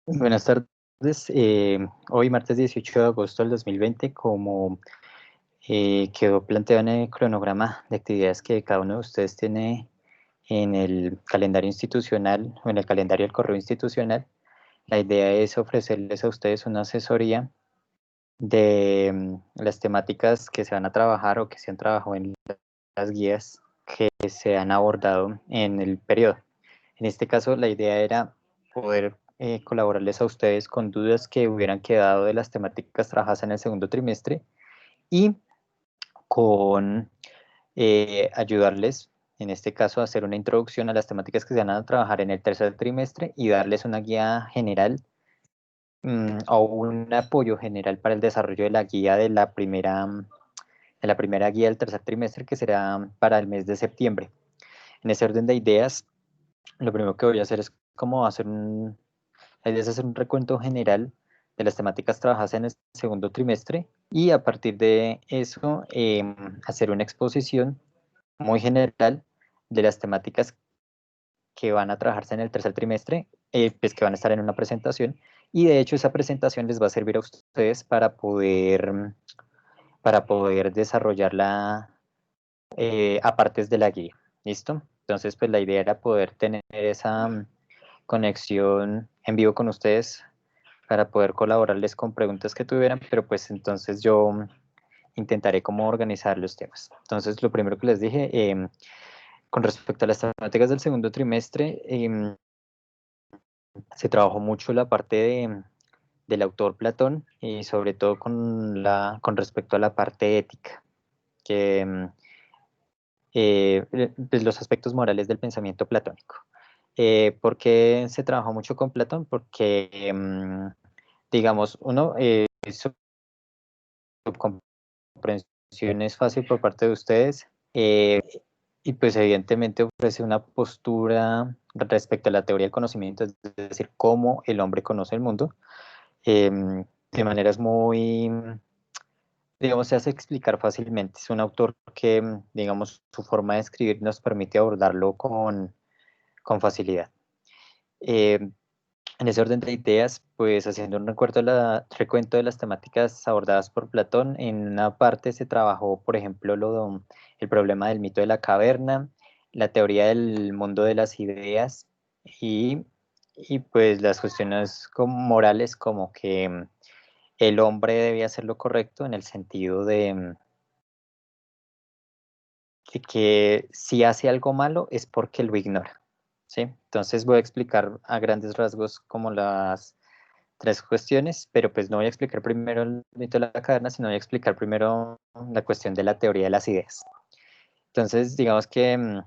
Buenas tardes. Hoy, martes 18 de agosto del 2020, como quedó planteado en el cronograma de actividades que cada uno de ustedes tiene en el calendario institucional o en el calendario del correo institucional, la idea es ofrecerles a ustedes una asesoría de las temáticas que se van a trabajar o que se han trabajado en las guías que se han abordado en el periodo. En este caso, la idea era poder colaborarles a ustedes con dudas que hubieran quedado de las temáticas trabajadas en el segundo trimestre y con ayudarles, en este caso, a hacer una introducción a las temáticas que se van a trabajar en el tercer trimestre y darles una guía general o un apoyo general para el desarrollo de la guía de la primera guía del tercer trimestre, que será para el mes de septiembre. En ese orden de ideas, lo primero que voy a hacer es como la idea es hacer un recuento general de las temáticas trabajadas en el segundo trimestre y a partir de eso hacer una exposición muy general de las temáticas que van a trabajarse en el tercer trimestre, pues que van a estar en una presentación, y de hecho esa presentación les va a servir a ustedes para poder desarrollarla a partes de la guía. ¿Listo? Entonces, pues la idea era poder tener esa conexión en vivo con ustedes para poder colaborarles con preguntas que tuvieran, pero pues entonces yo intentaré cómo organizar los temas. Entonces, lo primero que les dije, con respecto a las temáticas del segundo trimestre, se trabajó mucho la parte del autor Platón y sobre todo con respecto a la parte ética, que pues los aspectos morales del pensamiento platónico. ¿Por qué se trabajó mucho con Platón? Porque, digamos, uno, su comprensión es fácil por parte de ustedes y pues evidentemente ofrece una postura respecto a la teoría del conocimiento, es decir, cómo el hombre conoce el mundo, de maneras muy, digamos, se hace explicar fácilmente. Es un autor que, digamos, su forma de escribir nos permite abordarlo con facilidad. Eh, en ese orden de ideas, pues haciendo un recuento de las temáticas abordadas por Platón, en una parte se trabajó, por ejemplo, el problema del mito de la caverna, la teoría del mundo de las ideas y, y pues las cuestiones como morales como que el hombre debía hacer lo correcto en el sentido de que si hace algo malo es porque lo ignora, ¿sí? Entonces voy a explicar a grandes rasgos como las tres cuestiones, pero pues no voy a explicar primero el mito de la caverna, sino voy a explicar primero la cuestión de la teoría de las ideas. Entonces, digamos que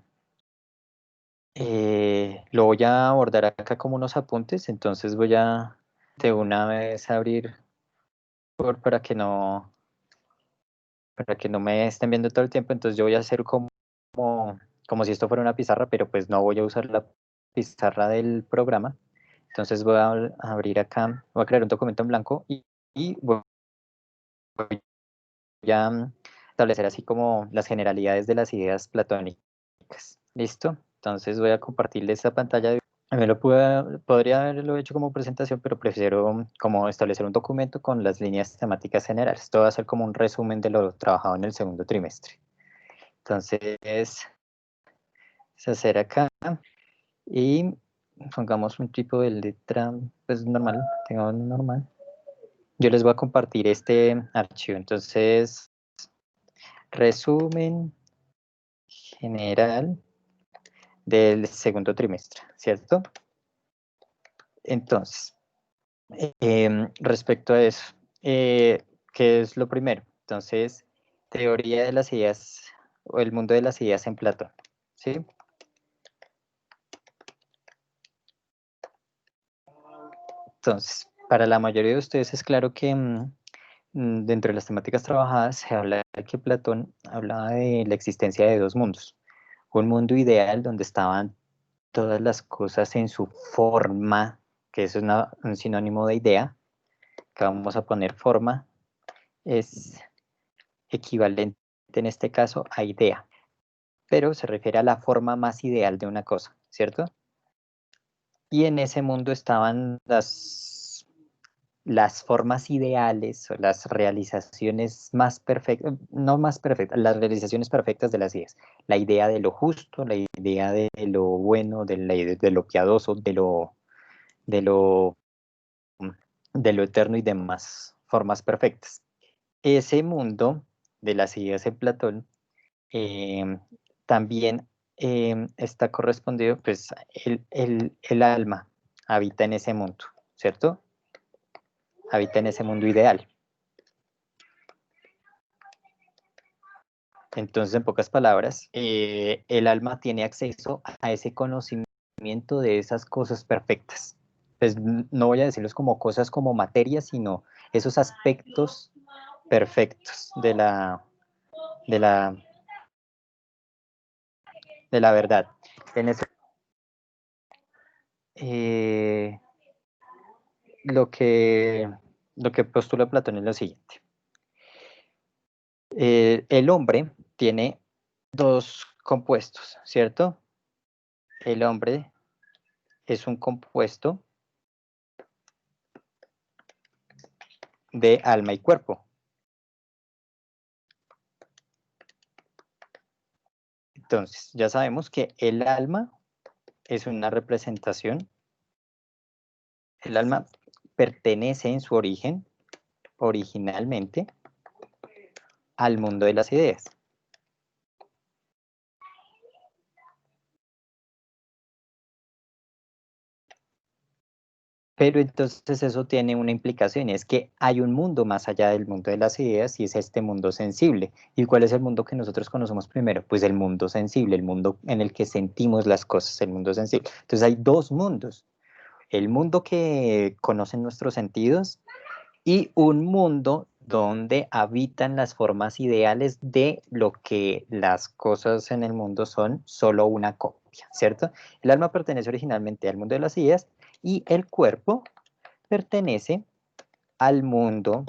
lo voy a abordar acá como unos apuntes, entonces voy a de una vez abrir para para que no me estén viendo todo el tiempo, entonces yo voy a hacer como si esto fuera una pizarra, pero pues no voy a usar la pizarra del programa. Entonces voy a abrir acá, voy a crear un documento en blanco y voy a establecer así como las generalidades de las ideas platónicas. ¿Listo? Entonces voy a compartirles esta pantalla. Podría haberlo hecho como presentación, pero prefiero como establecer un documento con las líneas temáticas generales. Esto va a ser como un resumen de lo trabajado en el segundo trimestre. Entonces, es hacer acá y pongamos un tipo de letra, pues normal, tengo un normal. Yo les voy a compartir este archivo. Entonces, resumen general del segundo trimestre, ¿cierto? Entonces, respecto a eso, ¿qué es lo primero? Entonces, teoría de las ideas o el mundo de las ideas en Platón, ¿sí? Entonces, para la mayoría de ustedes es claro que dentro de las temáticas trabajadas se habla de que Platón hablaba de la existencia de dos mundos. Un mundo ideal donde estaban todas las cosas en su forma, que eso es un sinónimo de idea, que vamos a poner forma, es equivalente en este caso a idea, pero se refiere a la forma más ideal de una cosa, ¿cierto? y en ese mundo estaban las formas ideales o las realizaciones más perfectas, no más perfectas, las realizaciones perfectas de las ideas. La idea de lo justo, la idea de lo bueno, de lo piadoso, de lo, de lo eterno y demás formas perfectas. Ese mundo de las ideas de Platón eh, también está correspondido, pues el alma habita en ese mundo, ¿cierto? Habita en ese mundo ideal. Entonces, en pocas palabras, el alma tiene acceso a ese conocimiento de esas cosas perfectas. Pues no voy a decirlos como cosas como materia, sino esos aspectos perfectos de la, de la verdad. En eso, eh, lo que, lo que postula Platón es lo siguiente. El hombre tiene dos compuestos, ¿cierto? El hombre es un compuesto de alma y cuerpo. Entonces, ya sabemos que el alma es una representación, el alma pertenece en su origen, originalmente, al mundo de las ideas. Pero entonces eso tiene una implicación, y es que hay un mundo más allá del mundo de las ideas y es este mundo sensible. ¿Y cuál es el mundo que nosotros conocemos primero? Pues el mundo sensible, el mundo en el que sentimos las cosas, el mundo sensible. Entonces hay dos mundos, el mundo que conocen nuestros sentidos y un mundo donde habitan las formas ideales de lo que las cosas en el mundo son solo una copia, ¿cierto? El alma pertenece originalmente al mundo de las ideas y el cuerpo pertenece al mundo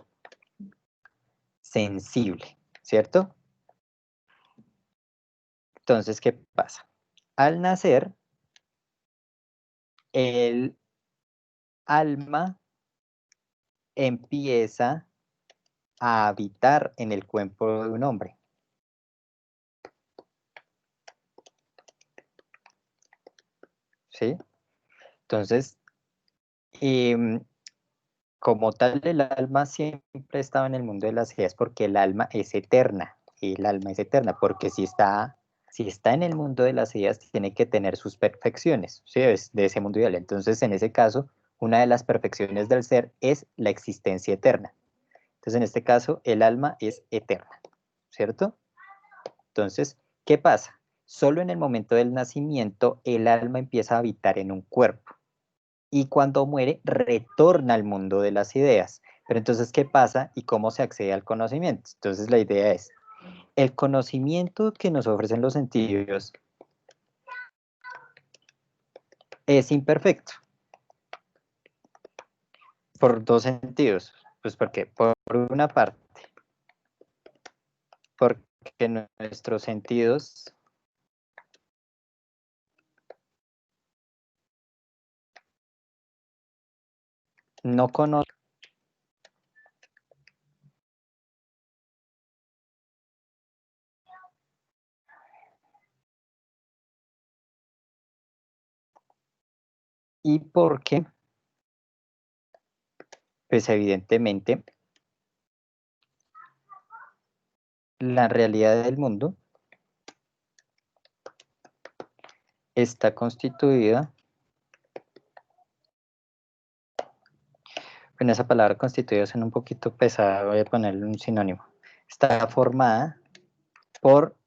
sensible, ¿cierto? Entonces, ¿qué pasa? Al nacer, el alma empieza a habitar en el cuerpo de un hombre, ¿sí? Entonces, eh, como tal, el alma siempre estaba en el mundo de las ideas porque el alma es eterna, el alma es eterna, porque si está en el mundo de las ideas, tiene que tener sus perfecciones, ¿sí? Es de ese mundo ideal. Entonces, en ese caso, una de las perfecciones del ser es la existencia eterna. Entonces, en este caso, el alma es eterna, ¿cierto? Entonces, ¿qué pasa? Solo en el momento del nacimiento, el alma empieza a habitar en un cuerpo y cuando muere retorna al mundo de las ideas. Pero entonces, ¿qué pasa y cómo se accede al conocimiento? Entonces, la idea es, el conocimiento que nos ofrecen los sentidos es imperfecto por dos sentidos. Pues porque, por una parte, porque nuestros sentidos no conocen y porque, pues evidentemente, la realidad del mundo está constituida, en esa palabra constituida suena un poquito pesada, voy a ponerle un sinónimo, está formada por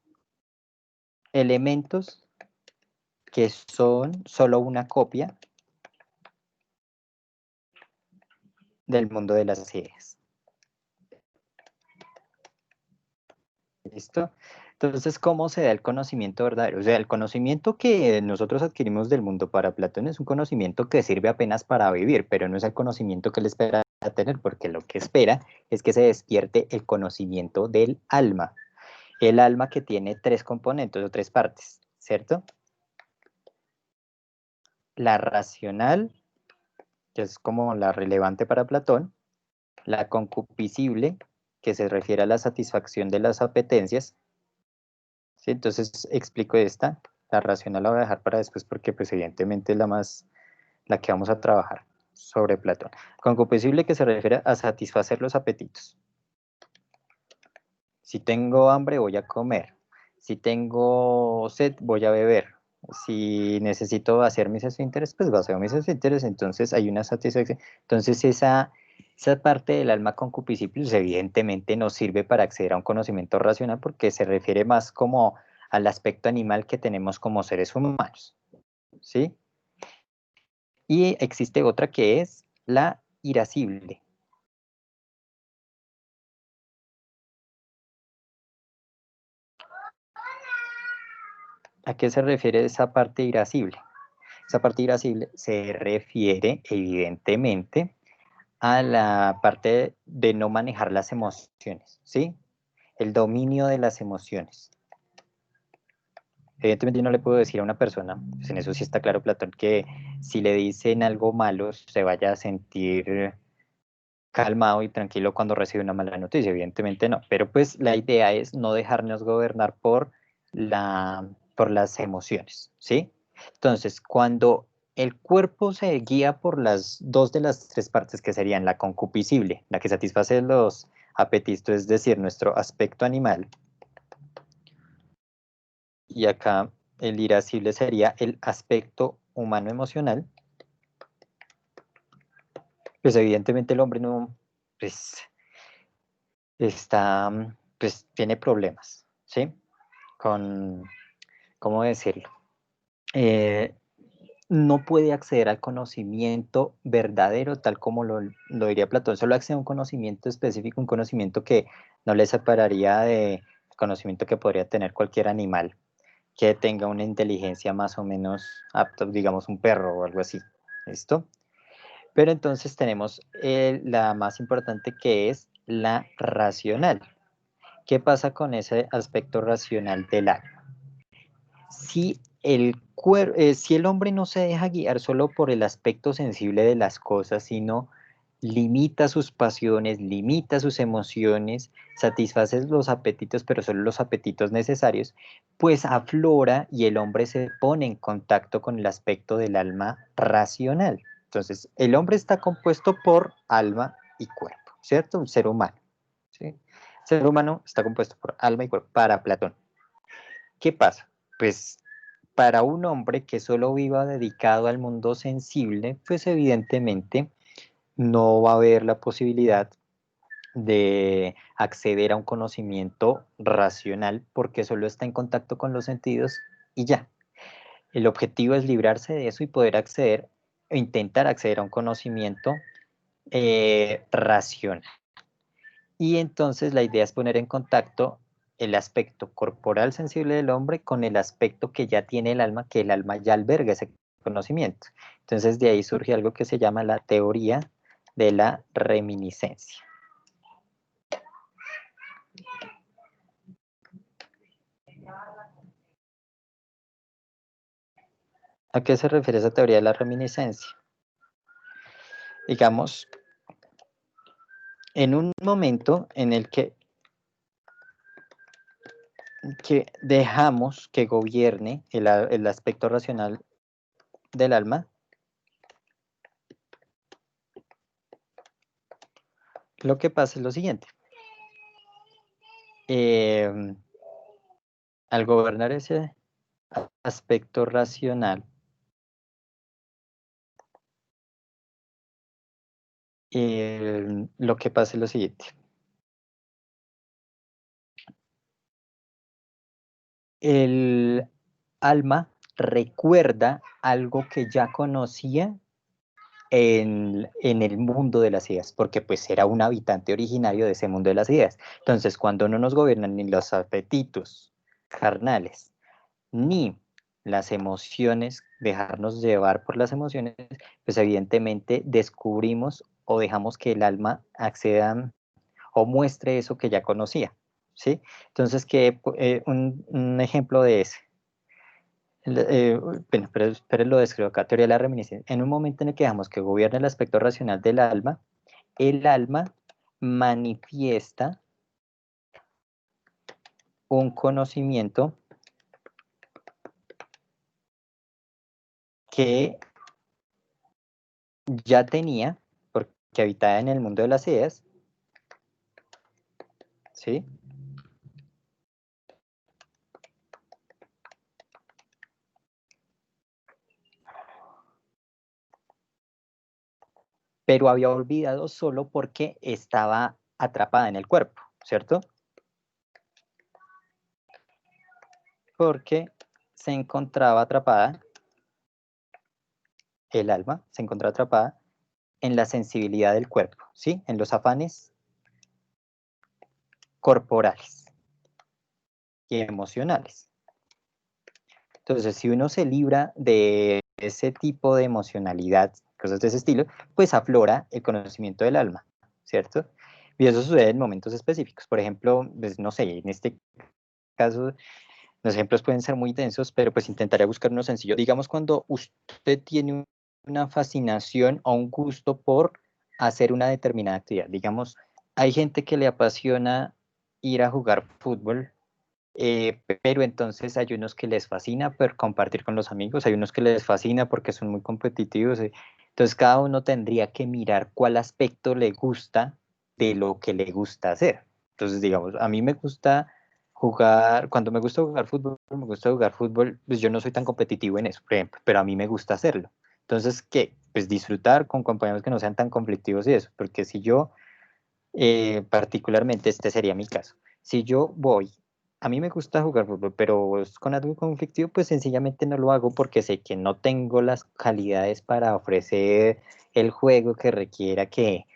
elementos que son solo una copia del mundo de las ideas. ¿Listo? Entonces, ¿cómo se da el conocimiento verdadero? O sea, el conocimiento que nosotros adquirimos del mundo para Platón es un conocimiento que sirve apenas para vivir, pero no es el conocimiento que él espera tener, porque lo que espera es que se despierte el conocimiento del alma. El alma que tiene tres componentes o tres partes, ¿cierto? la racional, que es como la relevante para Platón, la concupiscible, que se refiere a la satisfacción de las apetencias, ¿sí? Entonces explico esta, la racional la voy a dejar para después porque pues evidentemente es la que vamos a trabajar sobre Platón. Concupiscible, que se refiere a satisfacer los apetitos. Si tengo hambre, voy a comer. Si tengo sed, voy a beber. Si necesito vaciar mis esfínteres, pues vacío mis esfínteres. Entonces hay una satisfacción. Entonces esa parte del alma concupiscible, pues, evidentemente nos sirve para acceder a un conocimiento racional porque se refiere más como al aspecto animal que tenemos como seres humanos, ¿sí? Y existe otra que es la irascible. ¿A qué se refiere esa parte irascible? Esa parte irascible se refiere evidentemente a la parte de no manejar las emociones, ¿sí? El dominio de las emociones. Evidentemente yo no le puedo decir a una persona, pues en eso sí está claro Platón, que si le dicen algo malo se vaya a sentir calmado y tranquilo cuando recibe una mala noticia, evidentemente no, pero pues la idea es no dejarnos gobernar por las emociones, ¿sí? Entonces, cuando el cuerpo se guía por las dos de las tres partes que serían la concupiscible, la que satisface los apetitos, es decir, nuestro aspecto animal, y acá el irascible sería el aspecto humano emocional, pues evidentemente el hombre no, pues está, pues tiene problemas, ¿sí? Con, ¿cómo decirlo? Eh, no puede acceder al conocimiento verdadero tal como lo diría Platón, solo accede a un conocimiento específico, un conocimiento que no le separaría de conocimiento que podría tener cualquier animal que tenga una inteligencia más o menos apta, digamos un perro o algo así, ¿listo? Pero entonces tenemos la más importante que es la racional. ¿Qué pasa con ese aspecto racional del alma? Si el hombre no se deja guiar solo por el aspecto sensible de las cosas, sino limita sus pasiones, limita sus emociones, satisface los apetitos, pero solo los apetitos necesarios, pues aflora y el hombre se pone en contacto con el aspecto del alma racional. Entonces, el hombre está compuesto por alma y cuerpo, ¿cierto? Un ser humano, ¿sí? El ser humano está compuesto por alma y cuerpo para Platón. ¿Qué pasa? Pues para un hombre que solo viva dedicado al mundo sensible, pues evidentemente no va a haber la posibilidad de acceder a un conocimiento racional porque solo está en contacto con los sentidos y ya. El objetivo es librarse de eso y poder acceder o intentar acceder a un conocimiento racional. Y entonces la idea es poner en contacto el aspecto corporal sensible del hombre con el aspecto que ya tiene el alma, que el alma ya alberga ese conocimiento. Entonces de ahí surge algo que se llama la teoría de la reminiscencia. ¿A qué se refiere esa teoría de la reminiscencia? Digamos, en un momento en el que dejamos que gobierne el aspecto racional del alma, lo que pasa es lo siguiente. Al gobernar ese aspecto racional, lo que pasa es lo siguiente. El alma recuerda algo que ya conocía en el mundo de las ideas, porque pues era un habitante originario de ese mundo de las ideas. Entonces, cuando no nos gobiernan ni los apetitos carnales, ni las emociones, dejarnos llevar por las emociones, pues evidentemente descubrimos o dejamos que el alma acceda o muestre eso que ya conocía, ¿sí? Entonces, un ejemplo de ese. Bueno, pero lo describo acá, teoría de la reminiscencia. En un momento en el que dejamos que gobierne el aspecto racional del alma, el alma manifiesta un conocimiento que ya tenía, porque habitaba en el mundo de las ideas, ¿sí? Pero había olvidado solo porque estaba atrapada en el cuerpo, ¿cierto? Porque se encontraba atrapada, el alma se encontraba atrapada en la sensibilidad del cuerpo, ¿sí? En los afanes corporales y emocionales. Entonces, si uno se libra de ese tipo de emocionalidad, cosas de ese estilo, pues aflora el conocimiento del alma, ¿cierto? Y eso sucede en momentos específicos. Por ejemplo, pues, no sé, en este caso, los ejemplos pueden ser muy densos, pero pues intentaría buscar uno sencillo. Digamos, cuando usted tiene una fascinación o un gusto por hacer una determinada actividad. Digamos, hay gente que le apasiona ir a jugar fútbol, pero entonces hay unos que les fascina por compartir con los amigos, hay unos que les fascina porque son muy competitivos. Entonces cada uno tendría que mirar cuál aspecto le gusta de lo que le gusta hacer. Entonces, digamos, a mí me gusta jugar, cuando me gusta jugar fútbol, pues yo no soy tan competitivo en eso, por ejemplo, pero a mí me gusta hacerlo. Entonces, ¿qué? Pues disfrutar con compañeros que no sean tan conflictivos y eso, porque si yo particularmente este sería mi caso. Si yo voy, a mí me gusta jugar fútbol, pero es con algo conflictivo, pues sencillamente no lo hago porque sé que no tengo las calidades para ofrecer el juego que requiera que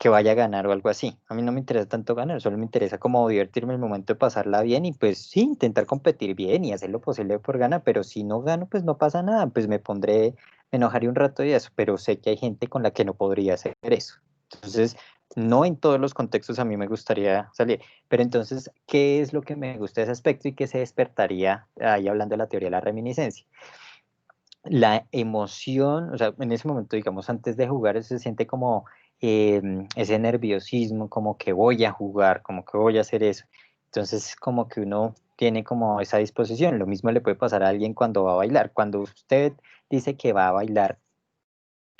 vaya a ganar o algo así. A mí no me interesa tanto ganar, solo me interesa como divertirme el momento de pasarla bien y pues sí, intentar competir bien y hacer lo posible por ganar, pero si no gano, pues no pasa nada, pues me enojaré un rato y eso, pero sé que hay gente con la que no podría hacer eso. Entonces, no en todos los contextos a mí me gustaría salir, pero entonces, ¿qué es lo que me gusta de ese aspecto y qué se despertaría ahí hablando de la teoría de la reminiscencia? La emoción, o sea, en ese momento, digamos, antes de jugar, se siente como ese nerviosismo, como que voy a jugar, como que voy a hacer eso. Entonces, como que uno tiene como esa disposición. Lo mismo le puede pasar a alguien cuando va a bailar. Cuando usted dice que va a bailar,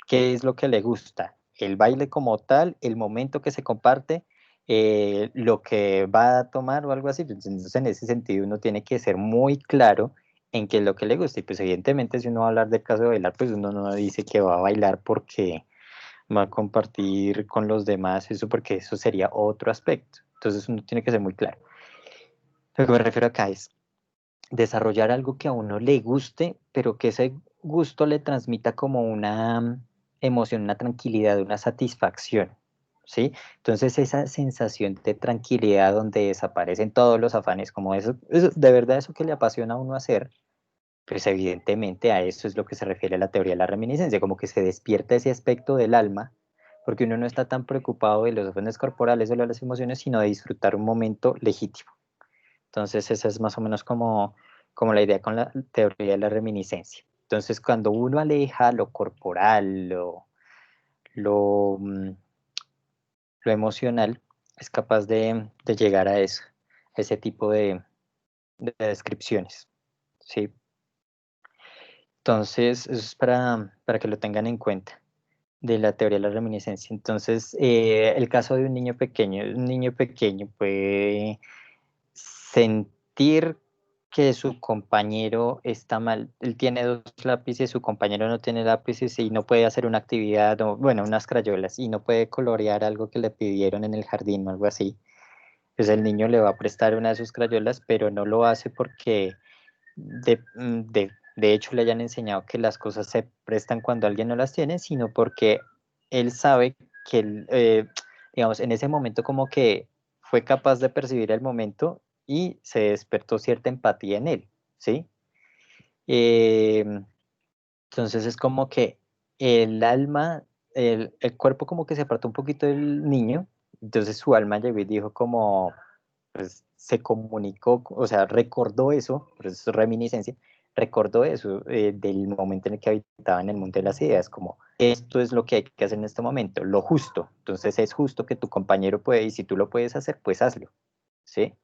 ¿qué es lo que le gusta? El baile como tal, el momento que se comparte, lo que va a tomar o algo así. Pues, entonces, en ese sentido, uno tiene que ser muy claro en qué es lo que le gusta. Y pues evidentemente, si uno va a hablar del caso de bailar, pues uno no dice que va a bailar porque va a compartir con los demás, eso porque eso sería otro aspecto. Entonces uno tiene que ser muy claro. Lo que me refiero acá es desarrollar algo que a uno le guste, pero que ese gusto le transmita como una emoción, una tranquilidad, una satisfacción, ¿sí? Entonces esa sensación de tranquilidad donde desaparecen todos los afanes, como eso de verdad eso que le apasiona a uno hacer, pues evidentemente a eso es lo que se refiere a la teoría de la reminiscencia, como que se despierta ese aspecto del alma, porque uno no está tan preocupado de los afanes corporales o de las emociones, sino de disfrutar un momento legítimo. Entonces, esa es más o menos como la idea con la teoría de la reminiscencia. Entonces, cuando uno aleja lo corporal, lo, mm, lo emocional, es capaz de llegar a eso, a ese tipo de descripciones. ¿Sí? Entonces, eso es para que lo tengan en cuenta de la teoría de la reminiscencia. Entonces, el caso de un niño pequeño puede sentir que su compañero está mal. Él tiene dos lápices, su compañero no tiene lápices y no puede hacer una actividad, o, bueno, unas crayolas, y no puede colorear algo que le pidieron en el jardín o algo así. Pues el niño le va a prestar una de sus crayolas, pero no lo hace porque de hecho le hayan enseñado que las cosas se prestan cuando alguien no las tiene, sino porque él sabe que, digamos, en ese momento como que fue capaz de percibir el momento y se despertó cierta empatía en él, ¿sí? Eh, entonces es como que el alma, el cuerpo como que se apartó un poquito del niño, entonces su alma llegó y dijo como, pues se comunicó, o sea, recordó eso, por eso es reminiscencia, recordó eso del momento en el que habitaba en el mundo de las ideas, como esto es lo que hay que hacer en este momento, lo justo. Entonces es justo que tu compañero puede, y si tú lo puedes hacer, pues hazlo, ¿sí?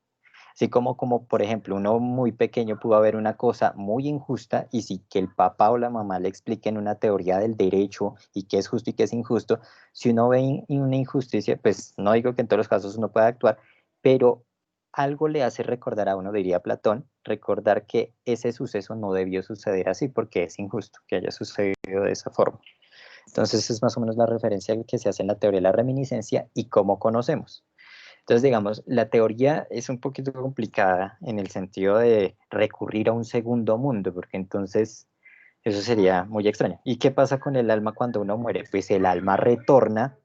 Así como, por ejemplo, uno muy pequeño pudo haber una cosa muy injusta y si que el papá o la mamá le expliquen una teoría del derecho y qué es justo y qué es injusto, si uno ve una injusticia, pues no digo que en todos los casos uno pueda actuar, pero algo le hace recordar a uno, diría Platón, recordar que ese suceso no debió suceder así porque es injusto que haya sucedido de esa forma. Entonces es más o menos la referencia que se hace en la teoría de la reminiscencia y cómo conocemos. Entonces, digamos, la teoría es un poquito complicada en el sentido de recurrir a un segundo mundo, porque entonces eso sería muy extraño. ¿Y qué pasa con el alma cuando uno muere? Pues el alma retorna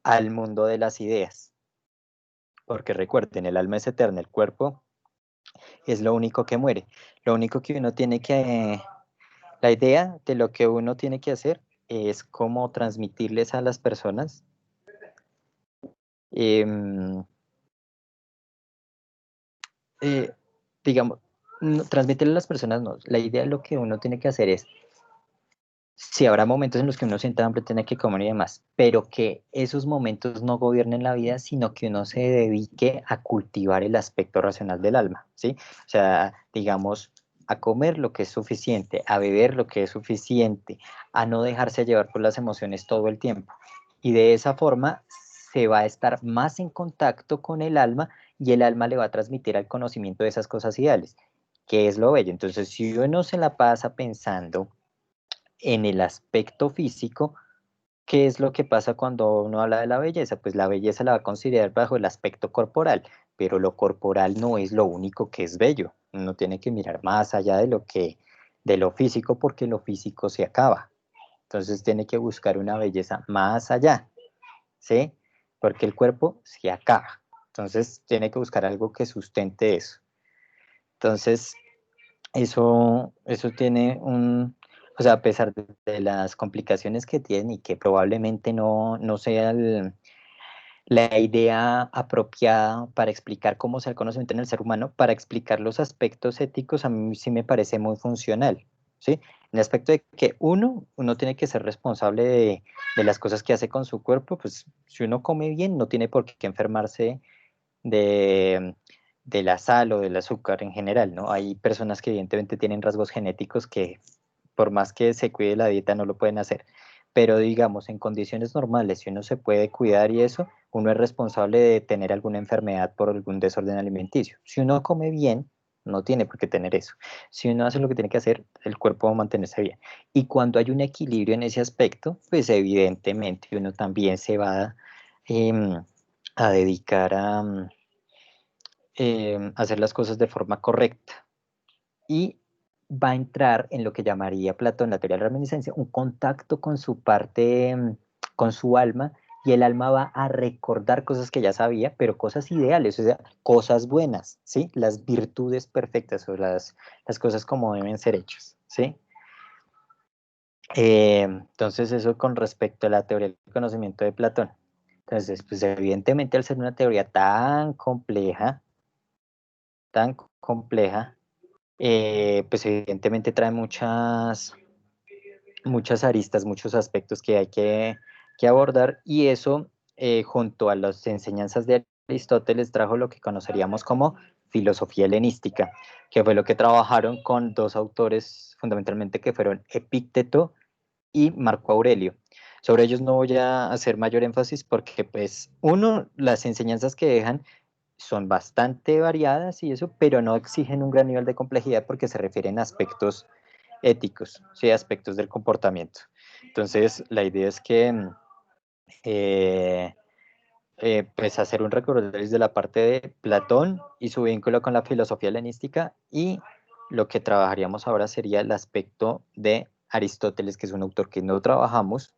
al mundo de las ideas, porque recuerden, el alma es eterna, el cuerpo es lo único que muere. Lo único que uno tiene que, la idea de lo que uno tiene que hacer es cómo transmitirles a las personas. Eh, eh, digamos, no, transmitirle a las personas no. La idea de lo que uno tiene que hacer es, si habrá momentos en los que uno sienta hambre, tiene que comer y demás, pero que esos momentos no gobiernen la vida, sino que uno se dedique a cultivar el aspecto racional del alma, ¿sí? O sea, digamos, a comer lo que es suficiente, a beber lo que es suficiente, a no dejarse llevar por las emociones todo el tiempo. Y de esa forma se va a estar más en contacto con el alma y el alma le va a transmitir al conocimiento de esas cosas ideales, que es lo bello. Entonces, si uno se la pasa pensando en el aspecto físico, ¿qué es lo que pasa cuando uno habla de la belleza? Pues la belleza la va a considerar bajo el aspecto corporal, pero lo corporal no es lo único que es bello. Uno tiene que mirar más allá de lo físico, porque lo físico se acaba. Entonces tiene que buscar una belleza más allá, ¿sí? Porque el cuerpo se acaba. Entonces tiene que buscar algo que sustente eso. Entonces, eso tiene o sea, a pesar de las complicaciones que tiene y que probablemente no sea la idea apropiada para explicar cómo es el conocimiento en el ser humano, para explicar los aspectos éticos, a mí sí me parece muy funcional, ¿sí? En el aspecto de que uno tiene que ser responsable de las cosas que hace con su cuerpo, pues si uno come bien, no tiene por qué enfermarse de, de la sal o del azúcar en general, ¿no? Hay personas que evidentemente tienen rasgos genéticos que por más que se cuide la dieta no lo pueden hacer. Pero digamos, en condiciones normales, si uno se puede cuidar y eso, uno es responsable de tener alguna enfermedad por algún desorden alimenticio. Si uno come bien, no tiene por qué tener eso. Si uno hace lo que tiene que hacer, el cuerpo va a mantenerse bien. Y cuando hay un equilibrio en ese aspecto, pues evidentemente uno también se va eh, a dedicar a hacer las cosas de forma correcta. Y va a entrar en lo que llamaría Platón, la teoría de la reminiscencia, un contacto con su parte, con su alma, y el alma va a recordar cosas que ya sabía, pero cosas ideales, o sea, cosas buenas, ¿sí? Las virtudes perfectas o las cosas como deben ser hechas, ¿sí? Entonces eso con respecto a la teoría del conocimiento de Platón. Entonces, pues evidentemente al ser una teoría tan compleja, pues evidentemente trae muchas aristas, muchos aspectos que hay que abordar y eso junto a las enseñanzas de Aristóteles trajo lo que conoceríamos como filosofía helenística, que fue lo que trabajaron con dos autores fundamentalmente que fueron Epícteto y Marco Aurelio. Sobre ellos no voy a hacer mayor énfasis porque, pues, uno, las enseñanzas que dejan son bastante variadas y eso, pero no exigen un gran nivel de complejidad porque se refieren a aspectos éticos, ¿sí? Aspectos del comportamiento. Entonces, la idea es que eh, pues hacer un recorrido desde la parte de Platón y su vínculo con la filosofía helenística y lo que trabajaríamos ahora sería el aspecto de Aristóteles, que es un autor que no trabajamos,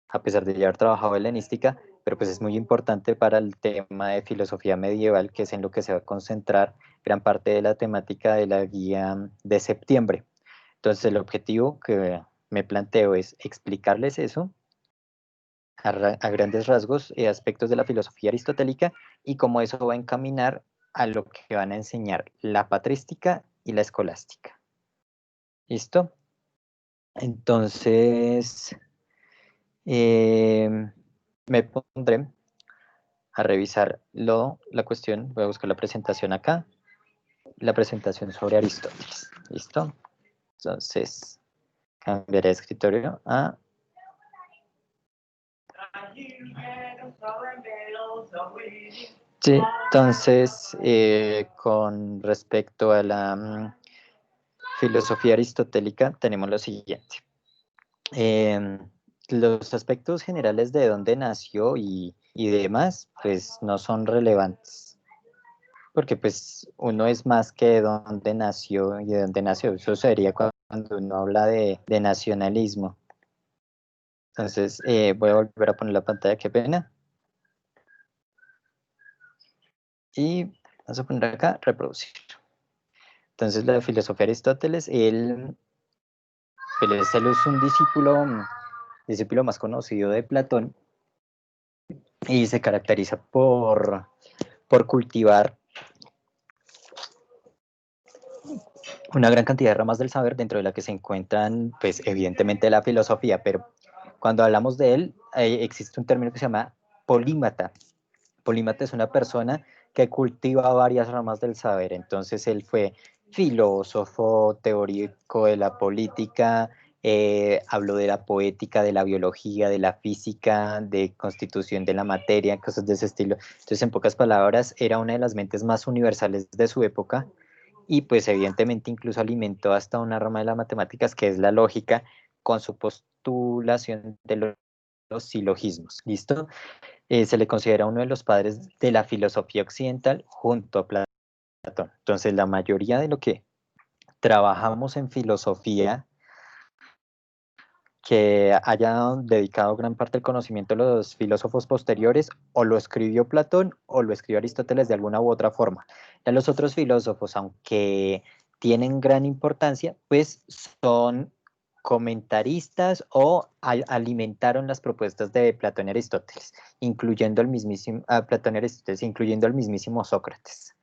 a pesar de ya haber trabajado helenística, pero pues es muy importante para el tema de filosofía medieval, que es en lo que se va a concentrar gran parte de la temática de la guía de septiembre. Entonces el objetivo que me planteo es explicarles eso a grandes rasgos, aspectos de la filosofía aristotélica y cómo eso va a encaminar a lo que van a enseñar la patrística y la escolástica. ¿Listo? Entonces, me pondré a revisar la cuestión. Voy a buscar la presentación acá. La presentación sobre Aristóteles. ¿Listo? Entonces, cambiaré de escritorio a... Sí, entonces, con respecto a la filosofía aristotélica, tenemos lo siguiente. Los aspectos generales de dónde nació y demás, pues no son relevantes, porque pues uno es más que de dónde nació y de dónde nació. Eso sería cuando uno habla de nacionalismo. Entonces, voy a volver a poner la pantalla, qué pena. Y vamos a poner acá, reproducir. Entonces, la filosofía de Aristóteles, él es un discípulo más conocido de Platón y se caracteriza por cultivar una gran cantidad de ramas del saber, dentro de la que se encuentran, pues, evidentemente la filosofía, pero cuando hablamos de él, existe un término que se llama polímata. Polímata es una persona que cultiva varias ramas del saber. Entonces él fue filósofo, teórico de la política, habló de la poética, de la biología, de la física, de constitución de la materia, cosas de ese estilo. Entonces, en pocas palabras, era una de las mentes más universales de su época y pues evidentemente incluso alimentó hasta una rama de las matemáticas que es la lógica con su postulación de los silogismos. ¿Listo? Se le considera uno de los padres de la filosofía occidental junto a Platón. Entonces, la mayoría de lo que trabajamos en filosofía, que haya dedicado gran parte del conocimiento a los filósofos posteriores, o lo escribió Platón o lo escribió Aristóteles de alguna u otra forma. Ya los otros filósofos, aunque tienen gran importancia, pues son comentaristas o alimentaron las propuestas de Platón y Aristóteles, incluyendo el mismísimo Platón y Aristóteles, incluyendo el mismísimo Sócrates.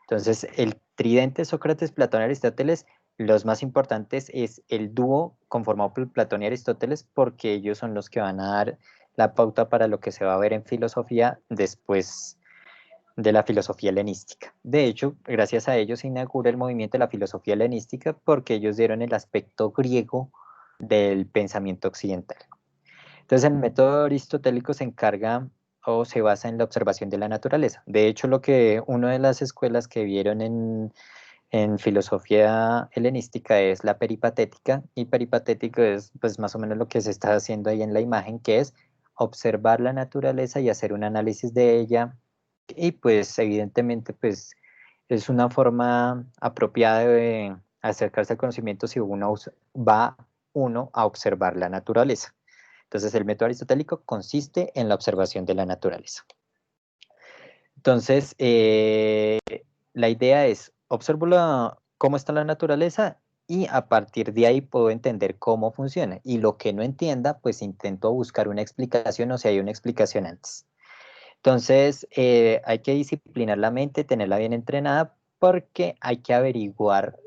Entonces, el tridente Sócrates, Platón y Aristóteles, los más importantes es el dúo conformado por Platón y Aristóteles, porque ellos son los que van a dar la pauta para lo que se va a ver en filosofía después de la filosofía helenística. De hecho, gracias a ellos se inaugura el movimiento de la filosofía helenística, porque ellos dieron el aspecto griego del pensamiento occidental. Entonces, el método aristotélico se encarga o se basa en la observación de la naturaleza. De hecho, una de las escuelas que vieron en filosofía helenística es la peripatética, y peripatético es pues más o menos lo que se está haciendo ahí en la imagen, que es observar la naturaleza y hacer un análisis de ella, y pues evidentemente pues es una forma apropiada de acercarse al conocimiento si uno a observar la naturaleza. Entonces, el método aristotélico consiste en la observación de la naturaleza. Entonces, la idea es, observo cómo está la naturaleza y a partir de ahí puedo entender cómo funciona. Y lo que no entienda, pues intento buscar una explicación o si hay una explicación antes. Entonces, hay que disciplinar la mente, tenerla bien entrenada, porque hay que averiguar,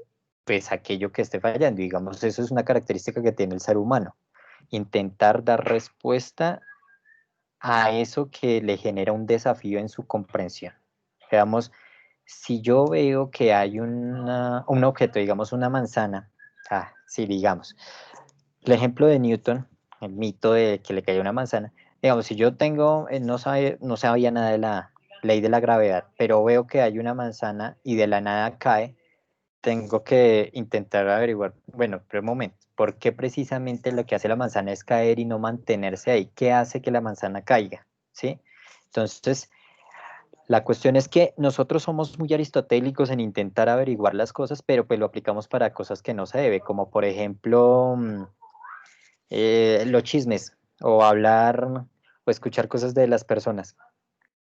pues, aquello que esté fallando. Digamos, eso es una característica que tiene el ser humano. Intentar dar respuesta a eso que le genera un desafío en su comprensión. Veamos, si yo veo que hay un objeto, digamos una manzana, sí, digamos, el ejemplo de Newton, el mito de que le cayó una manzana, digamos, si yo no sabía nada de la ley de la gravedad, pero veo que hay una manzana y de la nada cae, tengo que intentar averiguar, bueno, pero un momento, ¿por qué precisamente lo que hace la manzana es caer y no mantenerse ahí? ¿Qué hace que la manzana caiga? ¿Sí? Entonces, la cuestión es que nosotros somos muy aristotélicos en intentar averiguar las cosas, pero pues lo aplicamos para cosas que no se debe, como por ejemplo los chismes o hablar o escuchar cosas de las personas.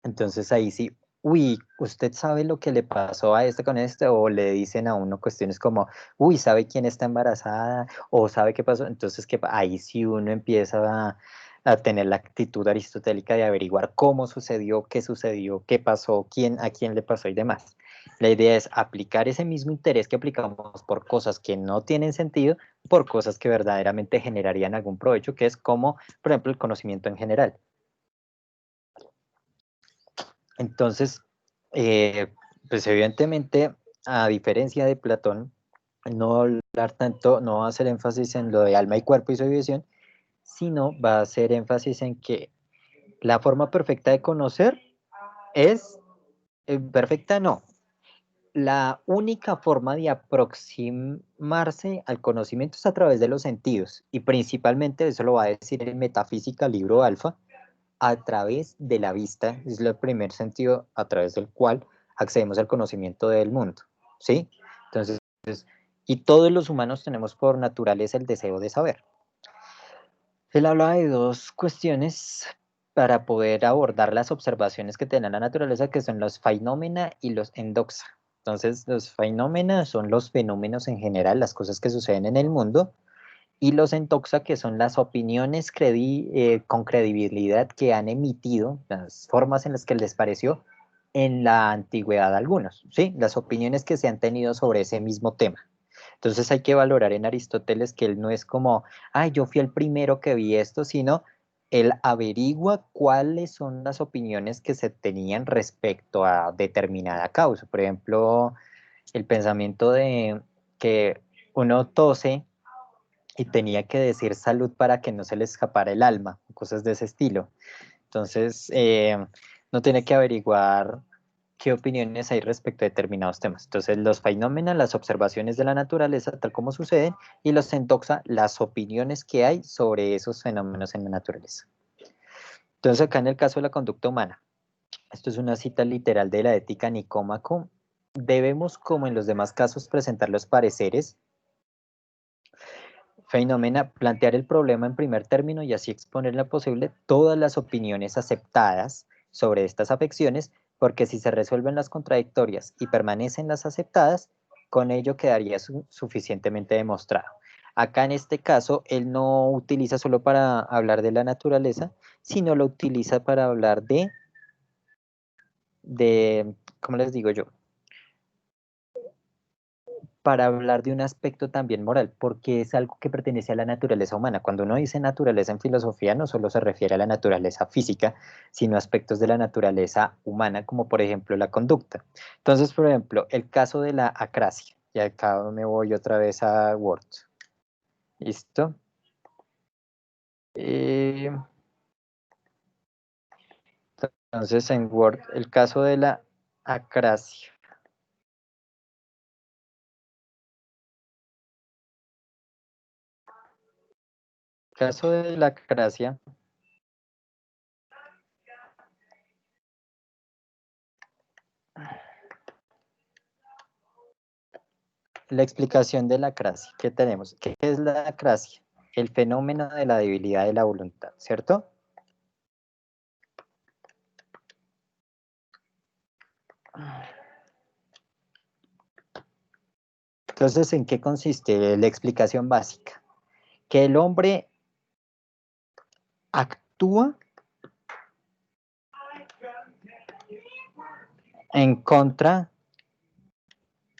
Entonces ahí sí, uy, ¿usted sabe lo que le pasó a este con este? O le dicen a uno cuestiones como, uy, ¿sabe quién está embarazada? O ¿sabe qué pasó? Entonces ahí sí uno empieza a tener la actitud aristotélica de averiguar cómo sucedió, qué pasó, a quién le pasó y demás. La idea es aplicar ese mismo interés que aplicamos por cosas que no tienen sentido, por cosas que verdaderamente generarían algún provecho, que es como, por ejemplo, el conocimiento en general. Entonces, pues evidentemente, a diferencia de Platón, no hablar tanto, no va a hacer énfasis en lo de alma y cuerpo y su división, sino va a hacer énfasis en que la forma perfecta de conocer es, perfecta no, la única forma de aproximarse al conocimiento es a través de los sentidos, y principalmente, eso lo va a decir en Metafísica, libro alfa, a través de la vista, es el primer sentido a través del cual accedemos al conocimiento del mundo, ¿sí? Entonces, y todos los humanos tenemos por naturaleza el deseo de saber. Él hablaba de dos cuestiones para poder abordar las observaciones que tiene la naturaleza, que son los fenómena y los endoxa. Entonces, los fenómena son los fenómenos en general, las cosas que suceden en el mundo, y los endoxa, que son las opiniones con credibilidad que han emitido, las formas en las que les pareció en la antigüedad algunos, ¿sí? Las opiniones que se han tenido sobre ese mismo tema. Entonces hay que valorar en Aristóteles que él no es como, ay, yo fui el primero que vi esto, sino él averigua cuáles son las opiniones que se tenían respecto a determinada causa. Por ejemplo, el pensamiento de que uno tose y tenía que decir salud para que no se le escapara el alma, cosas de ese estilo. Entonces, no tiene que averiguar qué opiniones hay respecto a determinados temas. Entonces, los fenómenos, las observaciones de la naturaleza, tal como suceden, y los endoxa, las opiniones que hay sobre esos fenómenos en la naturaleza. Entonces, acá en el caso de la conducta humana, esto es una cita literal de la Ética Nicómaco, debemos, como en los demás casos, presentar los pareceres, fenómeno, plantear el problema en primer término y así exponer la posible todas las opiniones aceptadas sobre estas afecciones, porque si se resuelven las contradictorias y permanecen las aceptadas, con ello quedaría suficientemente demostrado. Acá en este caso, él no utiliza solo para hablar de la naturaleza, sino lo utiliza para hablar ¿cómo les digo yo? Para hablar de un aspecto también moral, porque es algo que pertenece a la naturaleza humana. Cuando uno dice naturaleza en filosofía, no solo se refiere a la naturaleza física, sino a aspectos de la naturaleza humana, como por ejemplo la conducta. Entonces, por ejemplo, el caso de la acrasia, y acá me voy otra vez a Word. ¿Listo? Eh, entonces, en Word, el caso de la acrasia. El caso de la acrasia. La explicación de la acrasia. ¿Qué tenemos? ¿Qué es la acrasia? El fenómeno de la debilidad de la voluntad, ¿cierto? Entonces, ¿en qué consiste la explicación básica? Que el hombre actúa en contra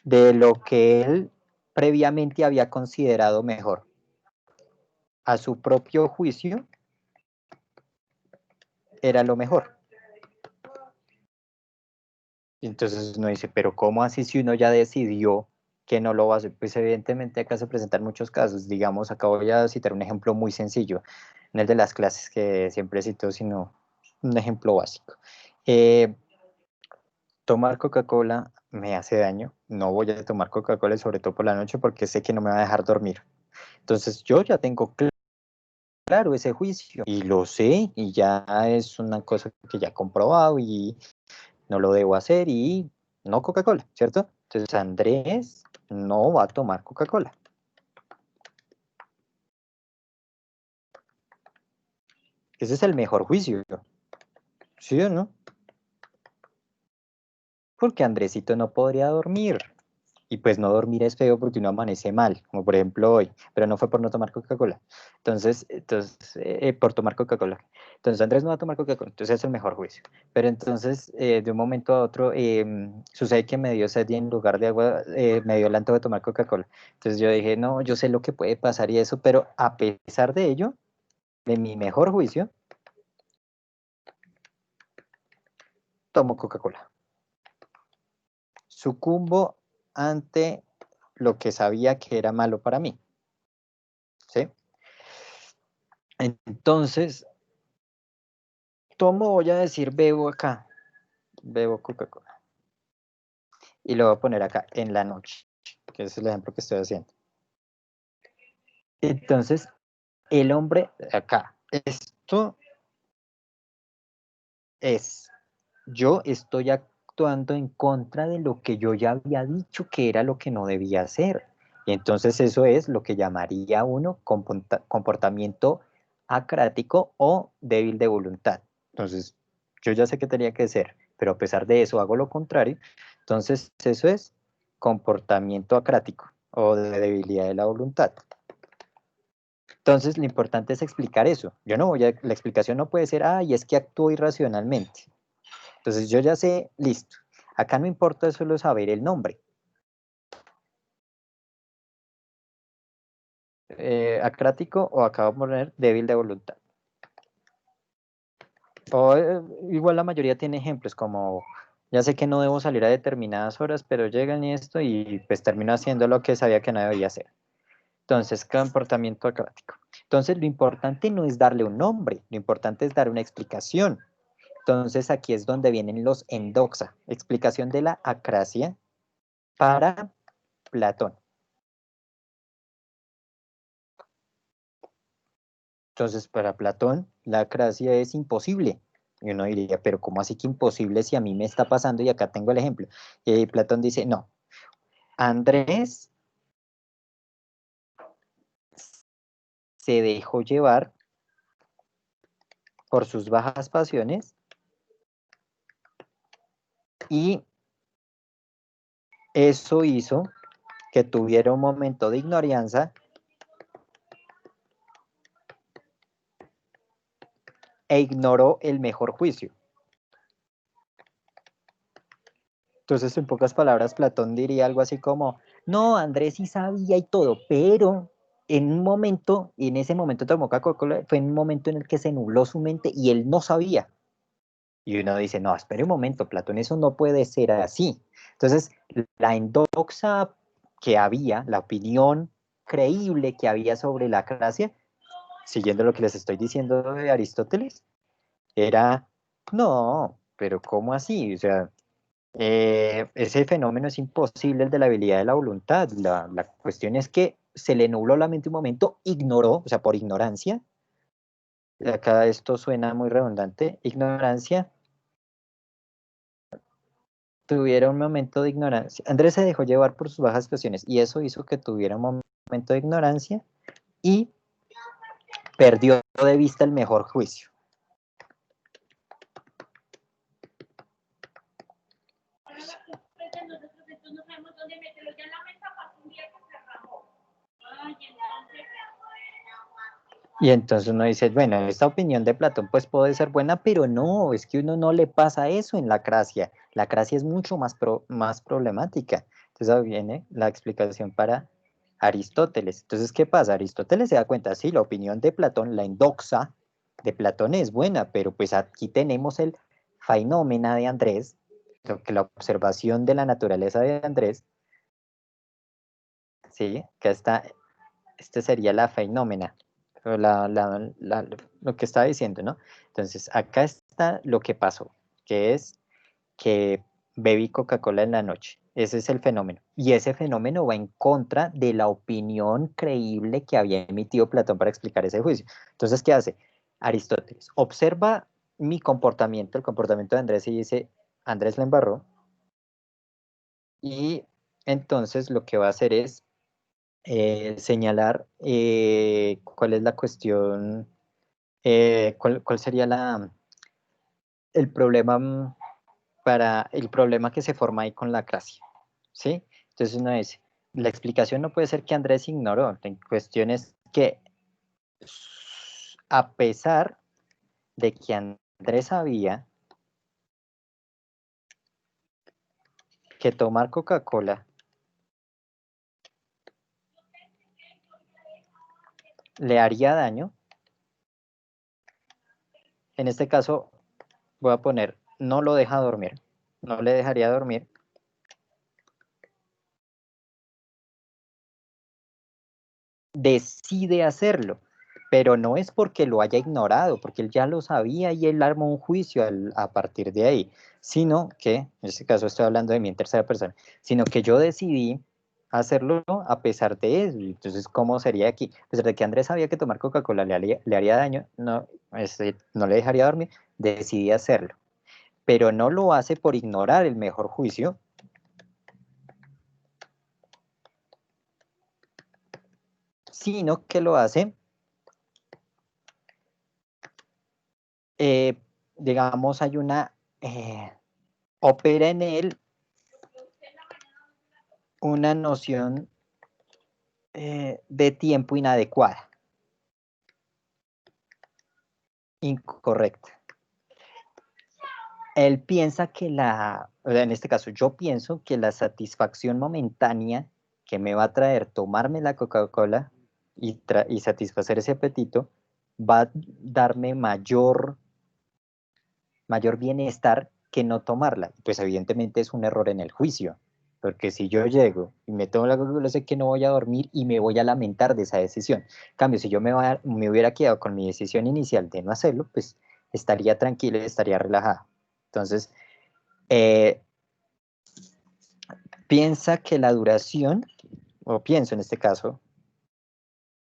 de lo que él previamente había considerado mejor. A su propio juicio era lo mejor. Entonces uno dice, pero ¿cómo así si uno ya decidió que no lo va a hacer? Pues evidentemente acá se presentan muchos casos. Digamos, acá voy a citar un ejemplo muy sencillo, no el de las clases que siempre cito, sino un ejemplo básico. Tomar Coca-Cola me hace daño. No voy a tomar Coca-Cola, sobre todo por la noche, porque sé que no me va a dejar dormir. Entonces yo ya tengo claro ese juicio y lo sé y ya es una cosa que ya he comprobado y no lo debo hacer y no Coca-Cola, ¿cierto? Entonces Andrés no va a tomar Coca-Cola. Ese es el mejor juicio, ¿sí o no? Porque Andresito no podría dormir. Y pues no dormir es feo porque uno amanece mal, como por ejemplo hoy, pero no fue por no tomar Coca-Cola. Por tomar Coca-Cola. Entonces Andrés no va a tomar Coca-Cola, entonces es el mejor juicio. Pero entonces, de un momento a otro, sucede que me dio sed y en lugar de agua, me dio el antojo de tomar Coca-Cola. Entonces yo dije, no, yo sé lo que puede pasar y eso, pero a pesar de ello, de mi mejor juicio, tomo Coca-Cola. Sucumbo ante lo que sabía que era malo para mí, ¿sí? Entonces, voy a decir, bebo acá, bebo Coca-Cola. Y lo voy a poner acá, en la noche, que es el ejemplo que estoy haciendo. Entonces, el hombre, acá, esto es, yo estoy actuando en contra de lo que yo ya había dicho que era lo que no debía hacer. Y entonces eso es lo que llamaría uno comportamiento acrático o débil de voluntad. Entonces, yo ya sé que tenía que ser, pero a pesar de eso hago lo contrario. Entonces, eso es comportamiento acrático o de debilidad de la voluntad. Entonces, lo importante es explicar eso. Yo no voy a, la explicación no puede ser, y es que actúo irracionalmente. Entonces, yo ya sé, listo. Acá no importa solo saber el nombre. Acrático o acabo de poner débil de voluntad. O, igual la mayoría tiene ejemplos como, ya sé que no debo salir a determinadas horas, pero llegan y esto y pues termino haciendo lo que sabía que no debía hacer. Entonces, comportamiento acrático. Entonces, lo importante no es darle un nombre, lo importante es dar una explicación. Entonces, aquí es donde vienen los endoxa, explicación de la acrasia para Platón. Entonces, para Platón, la acrasia es imposible. Y uno diría, pero ¿cómo así que imposible si a mí me está pasando? Y acá tengo el ejemplo. Y Platón dice, no, Andrés se dejó llevar por sus bajas pasiones y eso hizo que tuviera un momento de ignorancia e ignoró el mejor juicio. Entonces, en pocas palabras, Platón diría algo así como, no, Andrés sí sabía y todo, pero en un momento, y en ese momento tomó Coca-Cola, fue en un momento en el que se nubló su mente y él no sabía. Y uno dice, no, espere un momento, Platón, eso no puede ser así. Entonces, la endoxa que había, la opinión creíble que había sobre la acrasia, siguiendo lo que les estoy diciendo de Aristóteles, era, no, pero ¿cómo así? O sea, ese fenómeno es imposible, el de la habilidad de la voluntad. La cuestión es que se le nubló la mente un momento, ignoró, o sea, por ignorancia, acá esto suena muy redundante, ignorancia, tuviera un momento de ignorancia. Andrés se dejó llevar por sus bajas pasiones y eso hizo que tuviera un momento de ignorancia y perdió de vista el mejor juicio. Y entonces uno dice, bueno, esta opinión de Platón pues puede ser buena, pero no, es que uno no le pasa eso en la acrasia. La acrasia es mucho más problemática. Entonces ahí viene la explicación para Aristóteles. Entonces, ¿qué pasa? Aristóteles se da cuenta, sí, la opinión de Platón, la endoxa de Platón es buena, pero pues aquí tenemos el fenómeno de Andrés, que la observación de la naturaleza de Andrés, sí, que está, este sería la fenómena, lo que estaba diciendo, ¿no? Entonces, acá está lo que pasó, que es que bebí Coca-Cola en la noche. Ese es el fenómeno. Y ese fenómeno va en contra de la opinión creíble que había emitido Platón para explicar ese juicio. Entonces, ¿qué hace? Aristóteles observa mi comportamiento, el comportamiento de Andrés, y dice, Andrés la embarró, y entonces lo que va a hacer es señalar cuál es la cuestión, cuál sería el problema el problema que se forma ahí con la clase, ¿sí? Entonces uno dice, la explicación no puede ser que Andrés ignoró, la cuestión es que a pesar de que Andrés sabía que tomar Coca-Cola le haría daño, en este caso voy a poner, no lo deja dormir, no le dejaría dormir, decide hacerlo, pero no es porque lo haya ignorado, porque él ya lo sabía y él armó un juicio a partir de ahí, sino que, en este caso estoy hablando de mí en tercera persona, sino que yo decidí hacerlo a pesar de eso. Entonces, ¿cómo sería aquí? A pesar de que Andrés sabía que tomar Coca-Cola le haría daño, no, no le dejaría dormir, decidí hacerlo, pero no lo hace por ignorar el mejor juicio, sino que lo hace, eh, digamos, hay una, opera en él una noción de tiempo inadecuada, incorrecta. Él piensa que en este caso yo pienso que la satisfacción momentánea que me va a traer tomarme la Coca-Cola y satisfacer ese apetito va a darme mayor bienestar que no tomarla. Pues evidentemente es un error en el juicio, porque si yo llego y me tomo la Coca-Cola, sé que no voy a dormir y me voy a lamentar de esa decisión. En cambio, si yo me hubiera quedado con mi decisión inicial de no hacerlo, pues estaría tranquilo y estaría relajado. Entonces, eh, piensa que la duración, o pienso en este caso,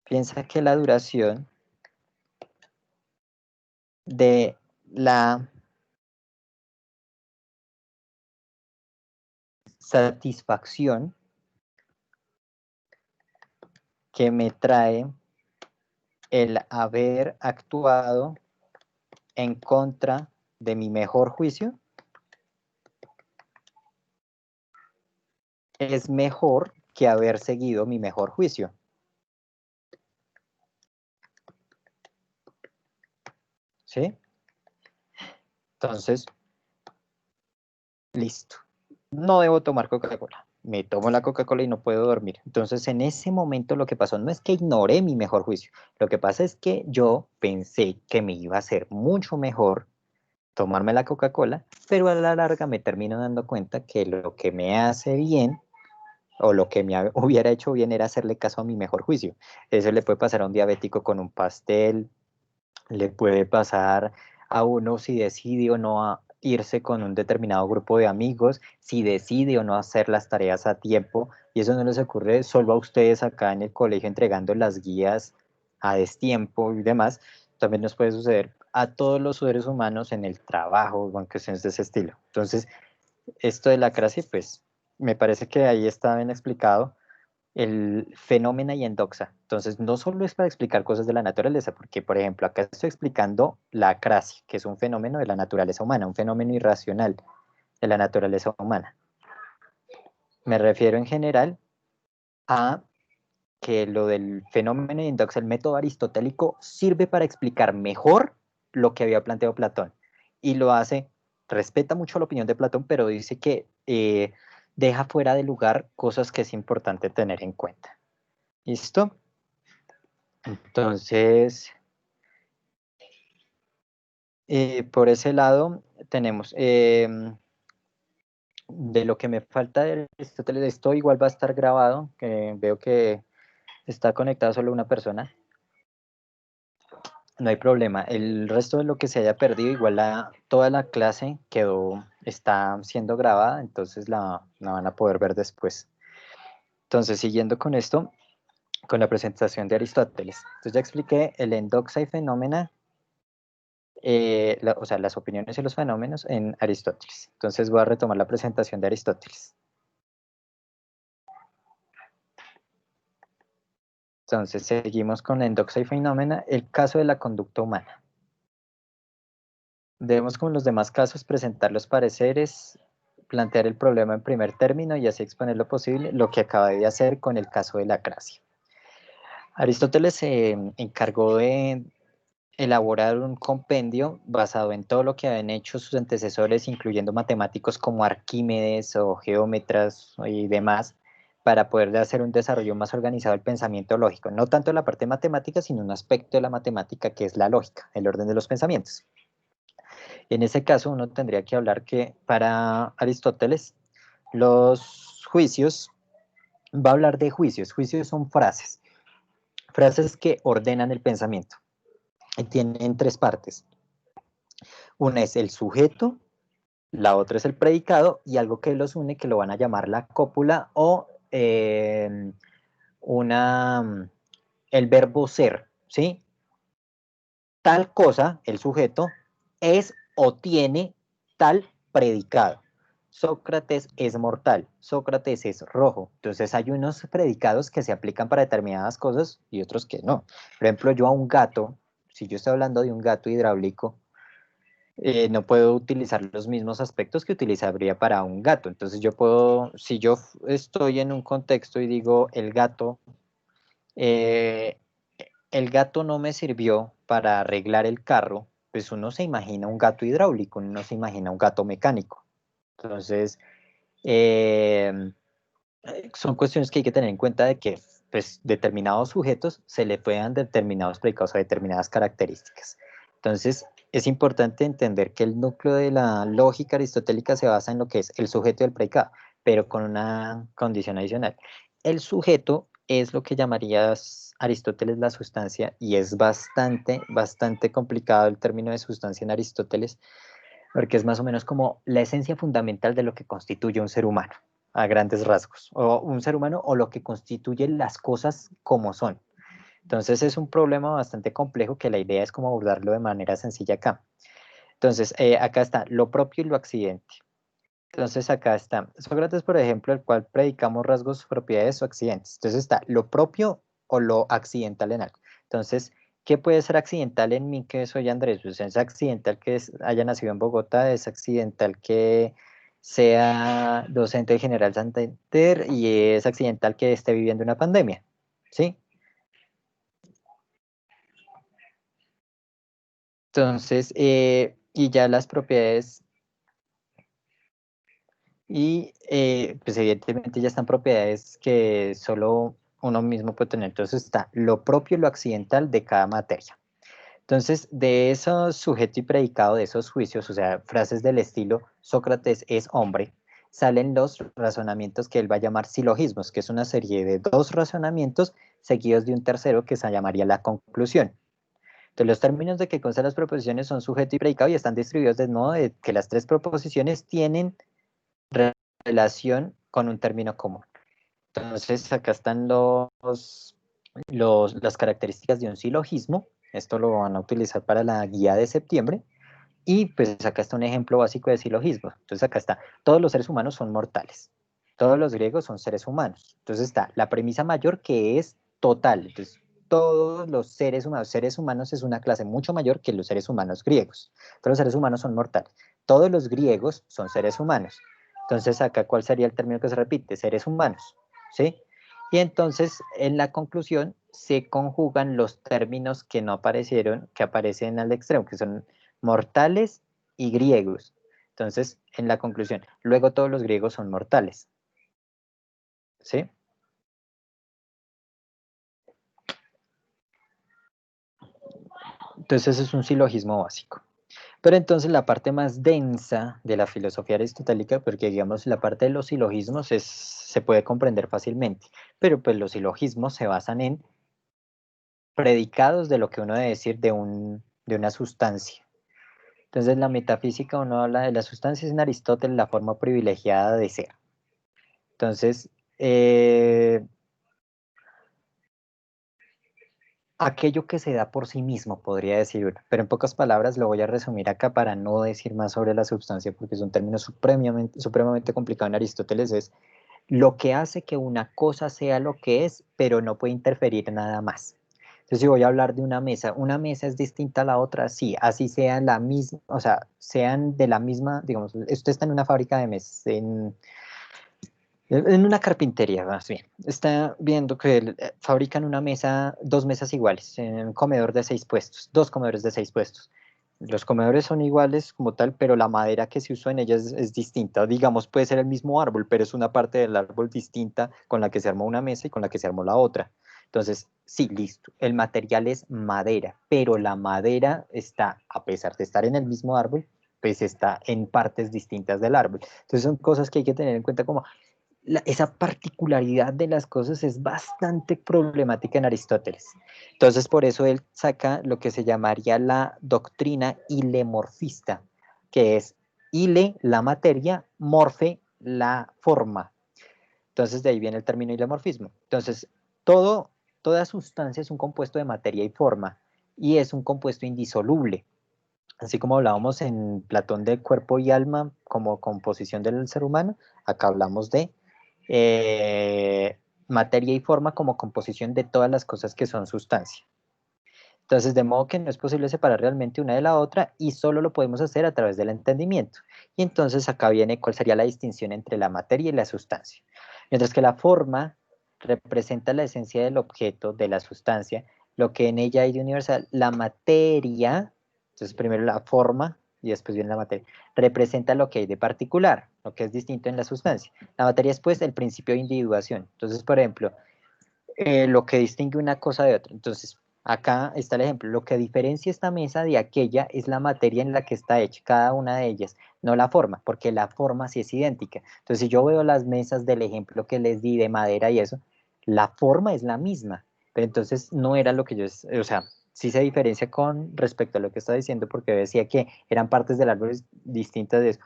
piensa que la duración de la satisfacción que me trae el haber actuado en contra de mi mejor juicio es mejor que haber seguido mi mejor juicio. ¿Sí? Entonces, listo. No debo tomar Coca-Cola. Me tomo la Coca-Cola y no puedo dormir. Entonces, en ese momento lo que pasó no es que ignoré mi mejor juicio. Lo que pasa es que yo pensé que me iba a ser mucho mejor tomarme la Coca-Cola, pero a la larga me termino dando cuenta que lo que me hace bien o lo que me hubiera hecho bien era hacerle caso a mi mejor juicio. Eso le puede pasar a un diabético con un pastel, le puede pasar a uno si decide o no irse con un determinado grupo de amigos, si decide o no hacer las tareas a tiempo, y eso no les ocurre solo a ustedes acá en el colegio entregando las guías a destiempo y demás, también nos puede suceder a todos los seres humanos en el trabajo o en cuestiones de ese estilo. Entonces, esto de la clase, pues, me parece que ahí está bien explicado el fenómeno y endoxa. Entonces, no solo es para explicar cosas de la naturaleza, porque, por ejemplo, acá estoy explicando la acrasia, que es un fenómeno de la naturaleza humana, un fenómeno irracional de la naturaleza humana. Me refiero en general a que lo del fenómeno y endoxa, el método aristotélico, sirve para explicar mejor lo que había planteado Platón. Y lo hace, respeta mucho la opinión de Platón, pero dice que deja fuera de lugar cosas que es importante tener en cuenta. ¿Listo? Entonces, por ese lado tenemos de lo que me falta de Aristóteles, esto igual va a estar grabado, que veo que está conectada solo una persona, no hay problema. El resto de lo que se haya perdido, igual toda la clase está siendo grabada, entonces la van a poder ver después. Entonces, siguiendo con esto, con la presentación de Aristóteles. Entonces ya expliqué el endoxa y fenómena, o sea, las opiniones y los fenómenos en Aristóteles. Entonces voy a retomar la presentación de Aristóteles. Entonces seguimos con endoxa y fenómena, el caso de la conducta humana. Debemos, como en los demás casos, presentar los pareceres plantear el problema en primer término y así exponer lo posible, lo que acaba de hacer con el caso de la Acrasia. Aristóteles se encargó de elaborar un compendio basado en todo lo que habían hecho sus antecesores, incluyendo matemáticos como Arquímedes o geómetras y demás, para poder hacer un desarrollo más organizado del pensamiento lógico. No tanto la parte matemática, sino un aspecto de la matemática que es la lógica, el orden de los pensamientos. En ese caso, uno tendría que hablar que para Aristóteles, los juicios, va a hablar de juicios. Juicios son frases, frases que ordenan el pensamiento. Y tienen tres partes. Una es el sujeto, la otra es el predicado y algo que los une que lo van a llamar la cópula o el verbo ser, ¿sí? Tal cosa, el sujeto, es o tiene tal predicado. Sócrates es mortal, Sócrates es rojo. Entonces hay unos predicados que se aplican para determinadas cosas y otros que no. Por ejemplo, yo a un gato, si yo estoy hablando de un gato hidráulico, no puedo utilizar los mismos aspectos que utilizaría para un gato. Entonces yo puedo, si yo estoy en un contexto y digo eh, el gato no me sirvió para arreglar el carro, pues uno se imagina un gato hidráulico, uno no se imagina un gato mecánico. Entonces, eh, son cuestiones que hay que tener en cuenta de que pues, determinados sujetos se le puedan determinados predicados a determinadas características. Entonces, es importante entender que el núcleo de la lógica aristotélica se basa en lo que es el sujeto y el predicado, pero con una condición adicional. El sujeto es lo que llamarías Aristóteles la sustancia y es bastante complicado el término de sustancia en Aristóteles porque es más o menos como la esencia fundamental de lo que constituye un ser humano, a grandes rasgos, o un ser humano o lo que constituye las cosas como son. Entonces es un problema bastante complejo que la idea es como abordarlo de manera sencilla acá. Entonces, acá está lo propio y lo accidente. Entonces acá está Sócrates, por ejemplo, el cual predicamos rasgos, propiedades o accidentes. Entonces está lo propio o lo accidental en algo. Entonces, ¿qué puede ser accidental en mí que soy Andrés? Pues es accidental que haya nacido en Bogotá, es accidental que sea docente de General Santander y es accidental que esté viviendo una pandemia, ¿sí? Entonces, y ya las propiedades y pues evidentemente ya están propiedades que solo uno mismo puede tener. Entonces está lo propio y lo accidental de cada materia. Entonces, de esos sujeto y predicado, de esos juicios, o sea, frases del estilo Sócrates es hombre, salen los razonamientos que él va a llamar silogismos, que es una serie de dos razonamientos seguidos de un tercero que se llamaría la conclusión. Entonces, los términos de que constan las proposiciones son sujeto y predicado y están distribuidos de modo de que las tres proposiciones tienen relación con un término común. Entonces, acá están las características de un silogismo. Esto lo van a utilizar para la guía de septiembre. Y pues acá está un ejemplo básico de silogismo. Entonces acá está, todos los seres humanos son mortales. Todos los griegos son seres humanos. Entonces está la premisa mayor que es total. Entonces, todos los seres humanos es una clase mucho mayor que los seres humanos griegos. Todos los seres humanos son mortales. Todos los griegos son seres humanos. Entonces acá, ¿cuál sería el término que se repite? Seres humanos, ¿sí? Y entonces, en la conclusión, se conjugan los términos que no aparecieron, que aparecen al extremo, que son mortales y griegos. Entonces, en la conclusión, luego todos los griegos son mortales, ¿sí? Entonces, eso es un silogismo básico. Pero entonces la parte más densa de la filosofía aristotélica, porque digamos la parte de los silogismos se puede comprender fácilmente, pero pues los silogismos se basan en predicados de lo que uno debe decir de una sustancia. Entonces la metafísica uno habla de las sustancias en Aristóteles, la forma privilegiada de ser. Entonces, aquello que se da por sí mismo, podría decir uno. Pero en pocas palabras lo voy a resumir acá para no decir más sobre la sustancia, porque es un término supremamente complicado en Aristóteles, es lo que hace que una cosa sea lo que es, pero no puede interferir nada más. Entonces, si voy a hablar de una mesa es distinta a la otra, sí, así sean la misma, o sea, sean de la misma, digamos, usted está en una fábrica de mesas, en una carpintería, más bien. Está viendo que fabrican una mesa, dos mesas iguales, en un comedor de 6 puestos, dos comedores de 6 puestos. Los comedores son iguales como tal, pero la madera que se usó en ellas es distinta. Digamos, puede ser el mismo árbol, pero es una parte del árbol distinta con la que se armó una mesa y con la que se armó la otra. Entonces, sí, listo. El material es madera, pero la madera está, a pesar de estar en el mismo árbol, pues está en partes distintas del árbol. Entonces, son cosas que hay que tener en cuenta como esa particularidad de las cosas es bastante problemática en Aristóteles. Entonces, por eso él saca lo que se llamaría la doctrina hilemorfista, que es hile, la materia, morfe, la forma. Entonces, de ahí viene el término hilemorfismo. Entonces, toda sustancia es un compuesto de materia y forma, y es un compuesto indisoluble. Así como hablábamos en Platón de cuerpo y alma como composición del ser humano, acá hablamos de materia y forma como composición de todas las cosas que son sustancia. Entonces, de modo que no es posible separar realmente una de la otra y solo lo podemos hacer a través del entendimiento. Y entonces acá viene cuál sería la distinción entre la materia y la sustancia. Mientras que la forma representa la esencia del objeto, de la sustancia, lo que en ella hay de universal, la materia, entonces primero la forma y después viene la materia, representa lo que hay de particular, lo que es distinto en la sustancia. La materia es pues el principio de individuación. Entonces, por ejemplo, lo que distingue una cosa de otra. Entonces, acá está el ejemplo. Lo que diferencia esta mesa de aquella es la materia en la que está hecha cada una de ellas, no la forma, porque la forma sí es idéntica. Entonces, si yo veo las mesas del ejemplo que les di de madera y eso, la forma es la misma, pero entonces no era lo que yo, o sea, sí se diferencia con respecto a lo que estaba diciendo, porque decía que eran partes del árbol distintas de eso.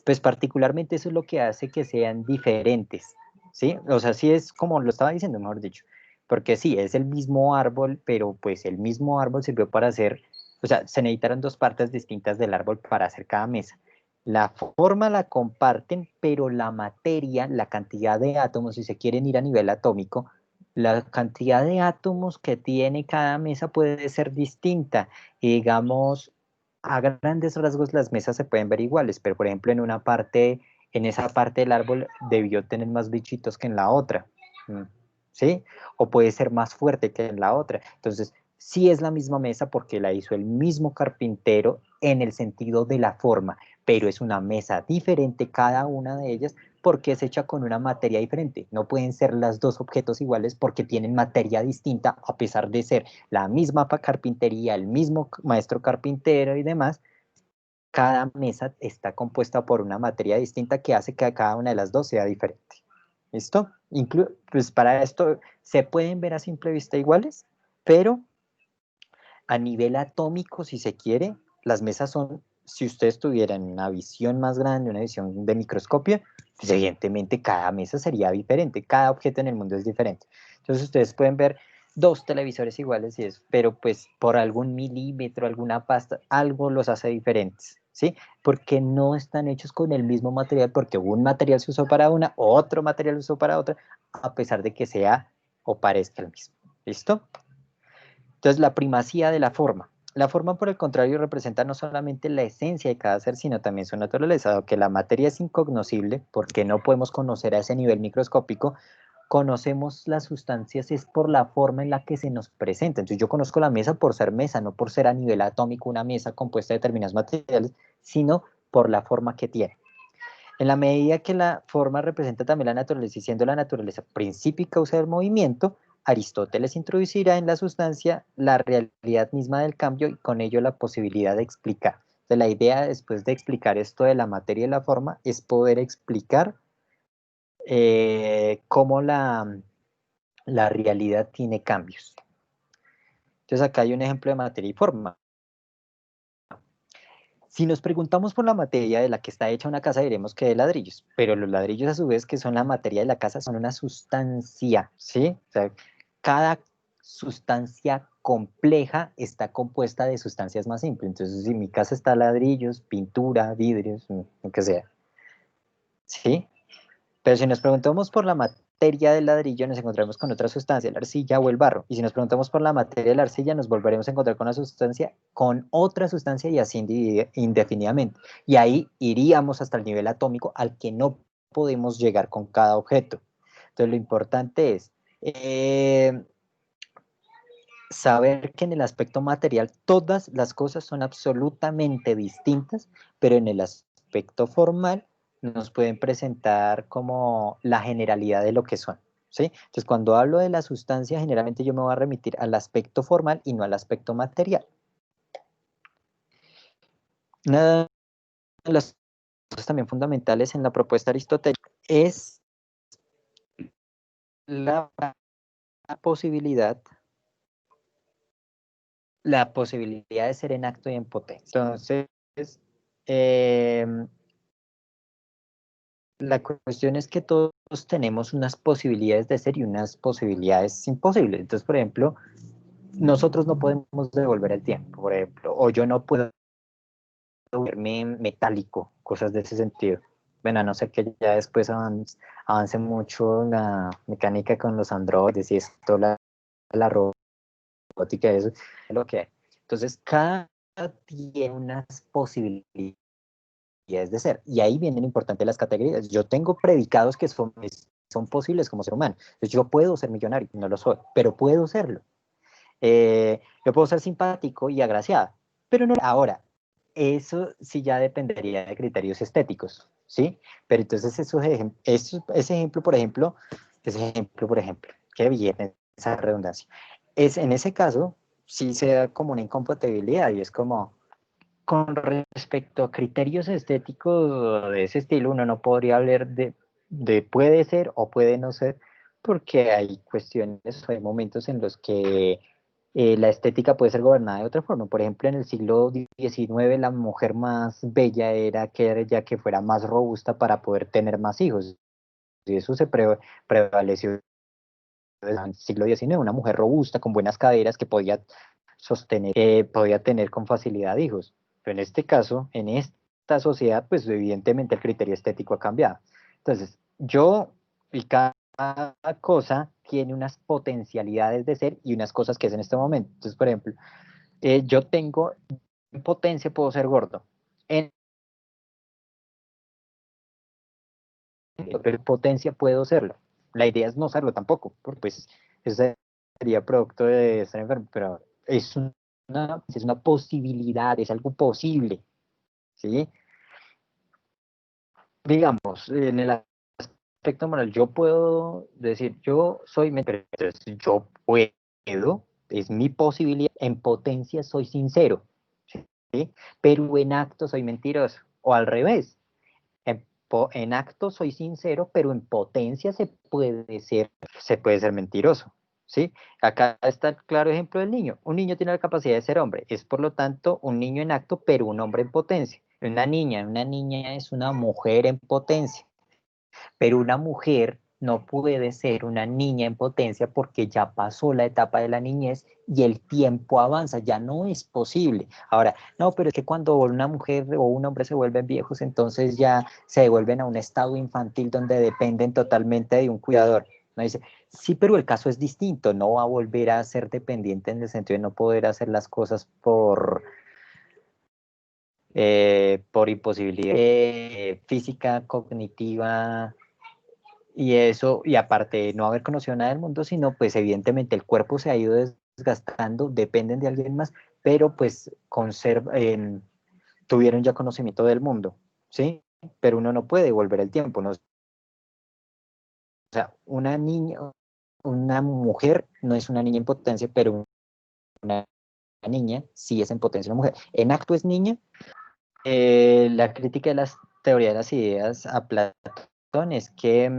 Pues particularmente eso es lo que hace que sean diferentes, ¿sí? O sea, sí es como lo estaba diciendo, mejor dicho, porque sí, es el mismo árbol, pero pues el mismo árbol sirvió para hacer, o sea, se necesitaron dos partes distintas del árbol para hacer cada mesa. La forma la comparten, pero la materia, la cantidad de átomos, si se quieren ir a nivel atómico, la cantidad de átomos que tiene cada mesa puede ser distinta. Y digamos, a grandes rasgos las mesas se pueden ver iguales, pero por ejemplo en esa parte del árbol debió tener más bichitos que en la otra, ¿sí? O puede ser más fuerte que en la otra. Entonces, sí es la misma mesa porque la hizo el mismo carpintero en el sentido de la forma, pero es una mesa diferente cada una de ellas porque es hecha con una materia diferente. No pueden ser las dos objetos iguales porque tienen materia distinta a pesar de ser la misma carpintería, el mismo maestro carpintero y demás. Cada mesa está compuesta por una materia distinta que hace que cada una de las dos sea diferente. ¿Listo? Pues para esto se pueden ver a simple vista iguales, pero a nivel atómico, si se quiere, las mesas son, si ustedes tuvieran una visión más grande, una visión de microscopio, pues evidentemente cada mesa sería diferente, cada objeto en el mundo es diferente. Entonces ustedes pueden ver dos televisores iguales y eso, pero pues por algún milímetro, alguna pasta, algo los hace diferentes, ¿sí? Porque no están hechos con el mismo material, porque un material se usó para una, otro material se usó para otra, a pesar de que sea o parezca el mismo. ¿Listo? Entonces, la primacía de la forma. La forma, por el contrario, representa no solamente la esencia de cada ser, sino también su naturaleza. Dado que la materia es incognoscible, porque no podemos conocer a ese nivel microscópico, conocemos las sustancias es por la forma en la que se nos presenta. Entonces, yo conozco la mesa por ser mesa, no por ser a nivel atómico una mesa compuesta de determinados materiales, sino por la forma que tiene. En la medida que la forma representa también la naturaleza, y siendo la naturaleza principio y causa del movimiento, Aristóteles introducirá en la sustancia la realidad misma del cambio y con ello la posibilidad de explicar. Entonces, la idea después de explicar esto de la materia y la forma es poder explicar cómo la realidad tiene cambios. Entonces acá hay un ejemplo de materia y forma. Si nos preguntamos por la materia de la que está hecha una casa, diremos que de ladrillos, pero los ladrillos a su vez, que son la materia de la casa, son una sustancia, ¿sí? O sea, cada sustancia compleja está compuesta de sustancias más simples. Entonces, si mi casa está ladrillos, pintura, vidrios, lo que sea, ¿sí? Pero si nos preguntamos por la materia del ladrillo nos encontramos con otra sustancia, la arcilla o el barro. Y si nos preguntamos por la materia de la arcilla, nos volveremos a encontrar con una sustancia, con otra sustancia y así indefinidamente. Y ahí iríamos hasta el nivel atómico al que no podemos llegar con cada objeto. Entonces lo importante es saber que en el aspecto material todas las cosas son absolutamente distintas, pero en el aspecto formal nos pueden presentar como la generalidad de lo que son, ¿sí? Entonces, cuando hablo de la sustancia, generalmente yo me voy a remitir al aspecto formal y no al aspecto material. Una de las cosas también fundamentales en la propuesta aristotélica es la posibilidad de ser en acto y en potencia. Entonces, eh, la cuestión es que todos tenemos unas posibilidades de ser y unas posibilidades imposibles. Entonces, por ejemplo, nosotros no podemos devolver el tiempo, por ejemplo, o yo no puedo volverme metálico, cosas de ese sentido. Bueno, a no ser que ya después avance mucho la mecánica con los androides y esto, la robótica, eso es lo que hay. Entonces, cada tiene unas posibilidades de ser. Y ahí vienen importantes las categorías. Yo tengo predicados que son posibles como ser humano. Entonces yo puedo ser millonario, no lo soy, pero puedo serlo. Yo puedo ser simpático y agraciado, pero no. Ahora, eso sí ya dependería de criterios estéticos, ¿sí? Pero entonces ese ejemplo, por ejemplo, que viene esa redundancia, en ese caso sí se da como una incompatibilidad y es como, con respecto a criterios estéticos de ese estilo, uno no podría hablar de puede ser o puede no ser, porque hay cuestiones, hay momentos en los que la estética puede ser gobernada de otra forma. Por ejemplo, en el siglo XIX la mujer más bella era aquella que fuera más robusta para poder tener más hijos. Y eso se prevaleció en el siglo XIX, una mujer robusta con buenas caderas que podía sostener, podía tener con facilidad hijos. Pero en este caso, en esta sociedad, pues evidentemente el criterio estético ha cambiado. Entonces, yo y cada cosa tiene unas potencialidades de ser y unas cosas que es en este momento. Entonces, por ejemplo, yo tengo, en potencia puedo ser gordo, en potencia puedo serlo. La idea es no serlo tampoco, porque pues eso sería producto de estar enfermo, pero es una posibilidad, es algo posible, ¿sí? Digamos, en el aspecto moral, yo puedo decir, yo soy, entonces yo puedo, es mi posibilidad, en potencia soy sincero, ¿sí? Pero en acto soy mentiroso, o al revés, en acto soy sincero, pero en potencia se puede ser mentiroso, ¿sí? Acá está el claro ejemplo del niño. Un niño tiene la capacidad de ser hombre, es por lo tanto un niño en acto, pero un hombre en potencia. Una niña es una mujer en potencia, pero una mujer no puede ser una niña en potencia porque ya pasó la etapa de la niñez y el tiempo avanza, ya no es posible. Ahora, no, pero es que cuando una mujer o un hombre se vuelven viejos, entonces ya se devuelven a un estado infantil donde dependen totalmente de un cuidador. No dice, sí, pero el caso es distinto, no va a volver a ser dependiente en el sentido de no poder hacer las cosas por imposibilidad física, cognitiva, y eso, y aparte de no haber conocido nada del mundo, sino pues evidentemente el cuerpo se ha ido desgastando, dependen de alguien más, pero pues tuvieron ya conocimiento del mundo, ¿sí? Pero uno no puede volver el tiempo, ¿no? O sea, una mujer no es una niña en potencia, pero una niña sí es en potencia una mujer. En acto es niña. La crítica de las teorías de las ideas a Platón es que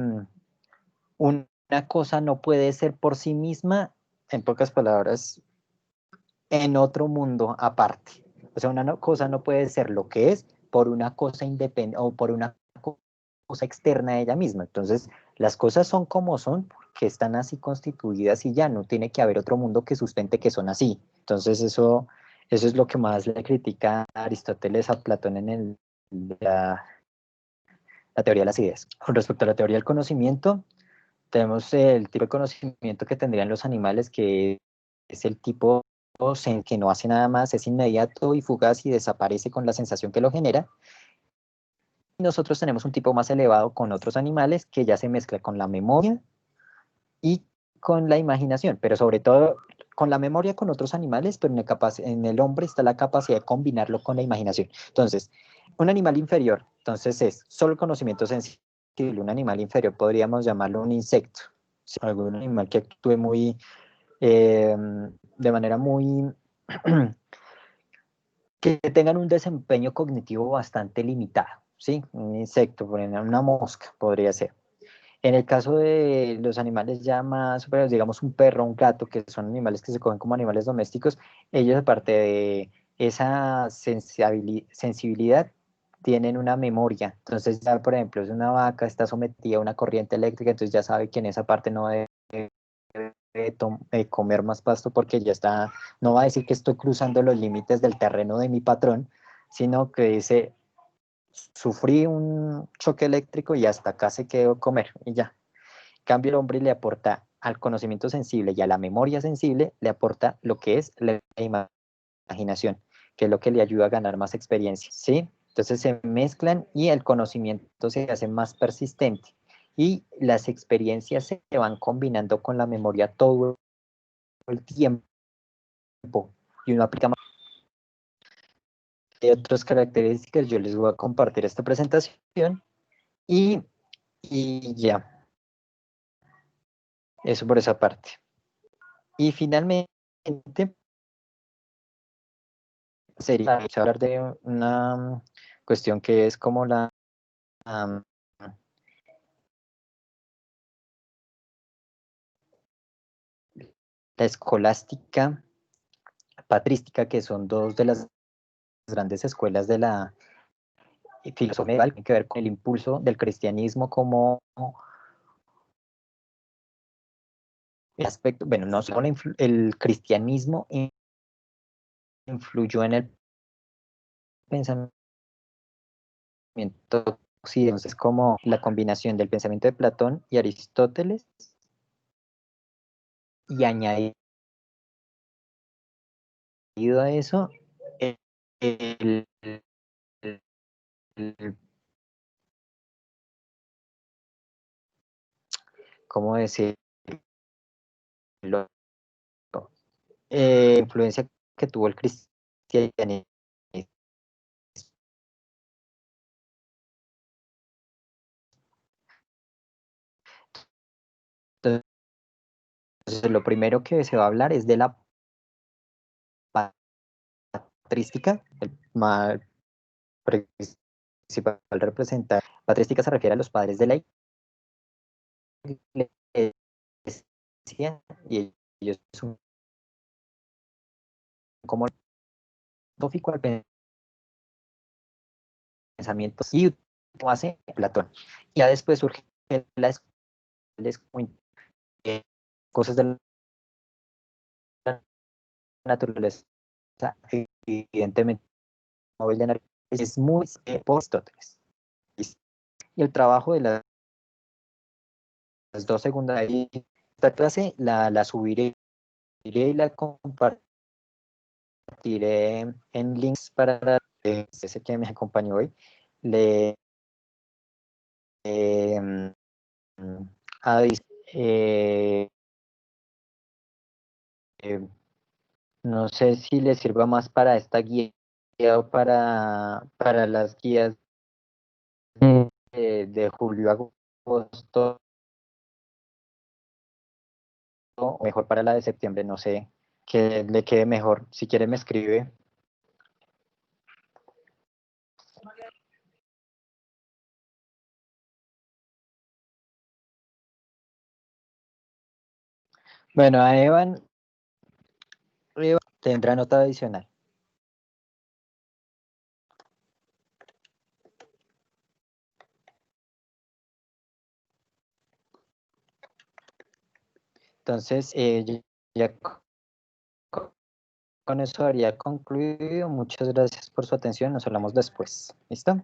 una cosa no puede ser por sí misma, en pocas palabras, en otro mundo aparte. O sea, cosa no puede ser lo que es por una cosa independiente o por una cosa externa a ella misma. Entonces, las cosas son como son porque están así constituidas y ya no tiene que haber otro mundo que sustente que son así. Entonces, eso es lo que más le critica a Aristóteles a Platón en la teoría de las ideas. Con respecto a la teoría del conocimiento, tenemos el tipo de conocimiento que tendrían los animales, que es el tipo que no hace nada más, es inmediato y fugaz y desaparece con la sensación que lo genera. Nosotros tenemos un tipo más elevado con otros animales que ya se mezcla con la memoria y con la imaginación, pero sobre todo con la memoria con otros animales, pero en el hombre está la capacidad de combinarlo con la imaginación. Entonces, un animal inferior, entonces es solo conocimiento sensible. Un animal inferior podríamos llamarlo un insecto, ¿sí? Algún animal que actúe muy, de manera muy, que tengan un desempeño cognitivo bastante limitado, ¿sí? Un insecto, por ejemplo, una mosca podría ser. En el caso de los animales ya más superiores, digamos un perro, un gato, que son animales que se cogen como animales domésticos, ellos aparte de esa sensibilidad, tienen una memoria. Entonces ya, por ejemplo, si una vaca está sometida a una corriente eléctrica, entonces ya sabe que en esa parte no debe comer más pasto porque ya está, no va a decir que estoy cruzando los límites del terreno de mi patrón, sino que dice, sufrí un choque eléctrico y hasta acá se quedó comer y ya. En cambio, el hombre le aporta al conocimiento sensible y a la memoria sensible, le aporta lo que es la imaginación, que es lo que le ayuda a ganar más experiencia, ¿sí? Entonces se mezclan y el conocimiento se hace más persistente y las experiencias se van combinando con la memoria todo el tiempo y uno aplica más. Hay otras características, yo les voy a compartir esta presentación y, y ya, eso por esa parte. Y finalmente sería hablar de una cuestión que es como um, la escolástica patrística, que son dos de las grandes escuelas de la filosofía medieval, que tiene que ver con el impulso del cristianismo como el aspecto, bueno, no solo el cristianismo influyó en el pensamiento occidental, entonces como la combinación del pensamiento de Platón y Aristóteles y añadido a eso el, el, el ¿cómo decirlo? Influencia que tuvo el cristianismo. Entonces, lo primero que se va a hablar es de la patrística, el principal representante. Patrística se refiere a los padres de la iglesia y ellos son como filosófico al pensamiento y como hace Platón. Y ya después surge la cosas de la naturaleza, evidentemente es muy Aristóteles. Y el trabajo de las dos segundas, esta clase la subiré y la compartiré en links para ese que me acompañó hoy. Le eh, a, eh, eh, no sé si le sirva más para esta guía o para las guías de julio a agosto, o mejor para la de septiembre, no sé, que le quede mejor. Si quiere me escribe. Bueno, a Evan tendrá nota adicional. Entonces, ya con eso habría concluido. Muchas gracias por su atención. Nos hablamos después. ¿Listo?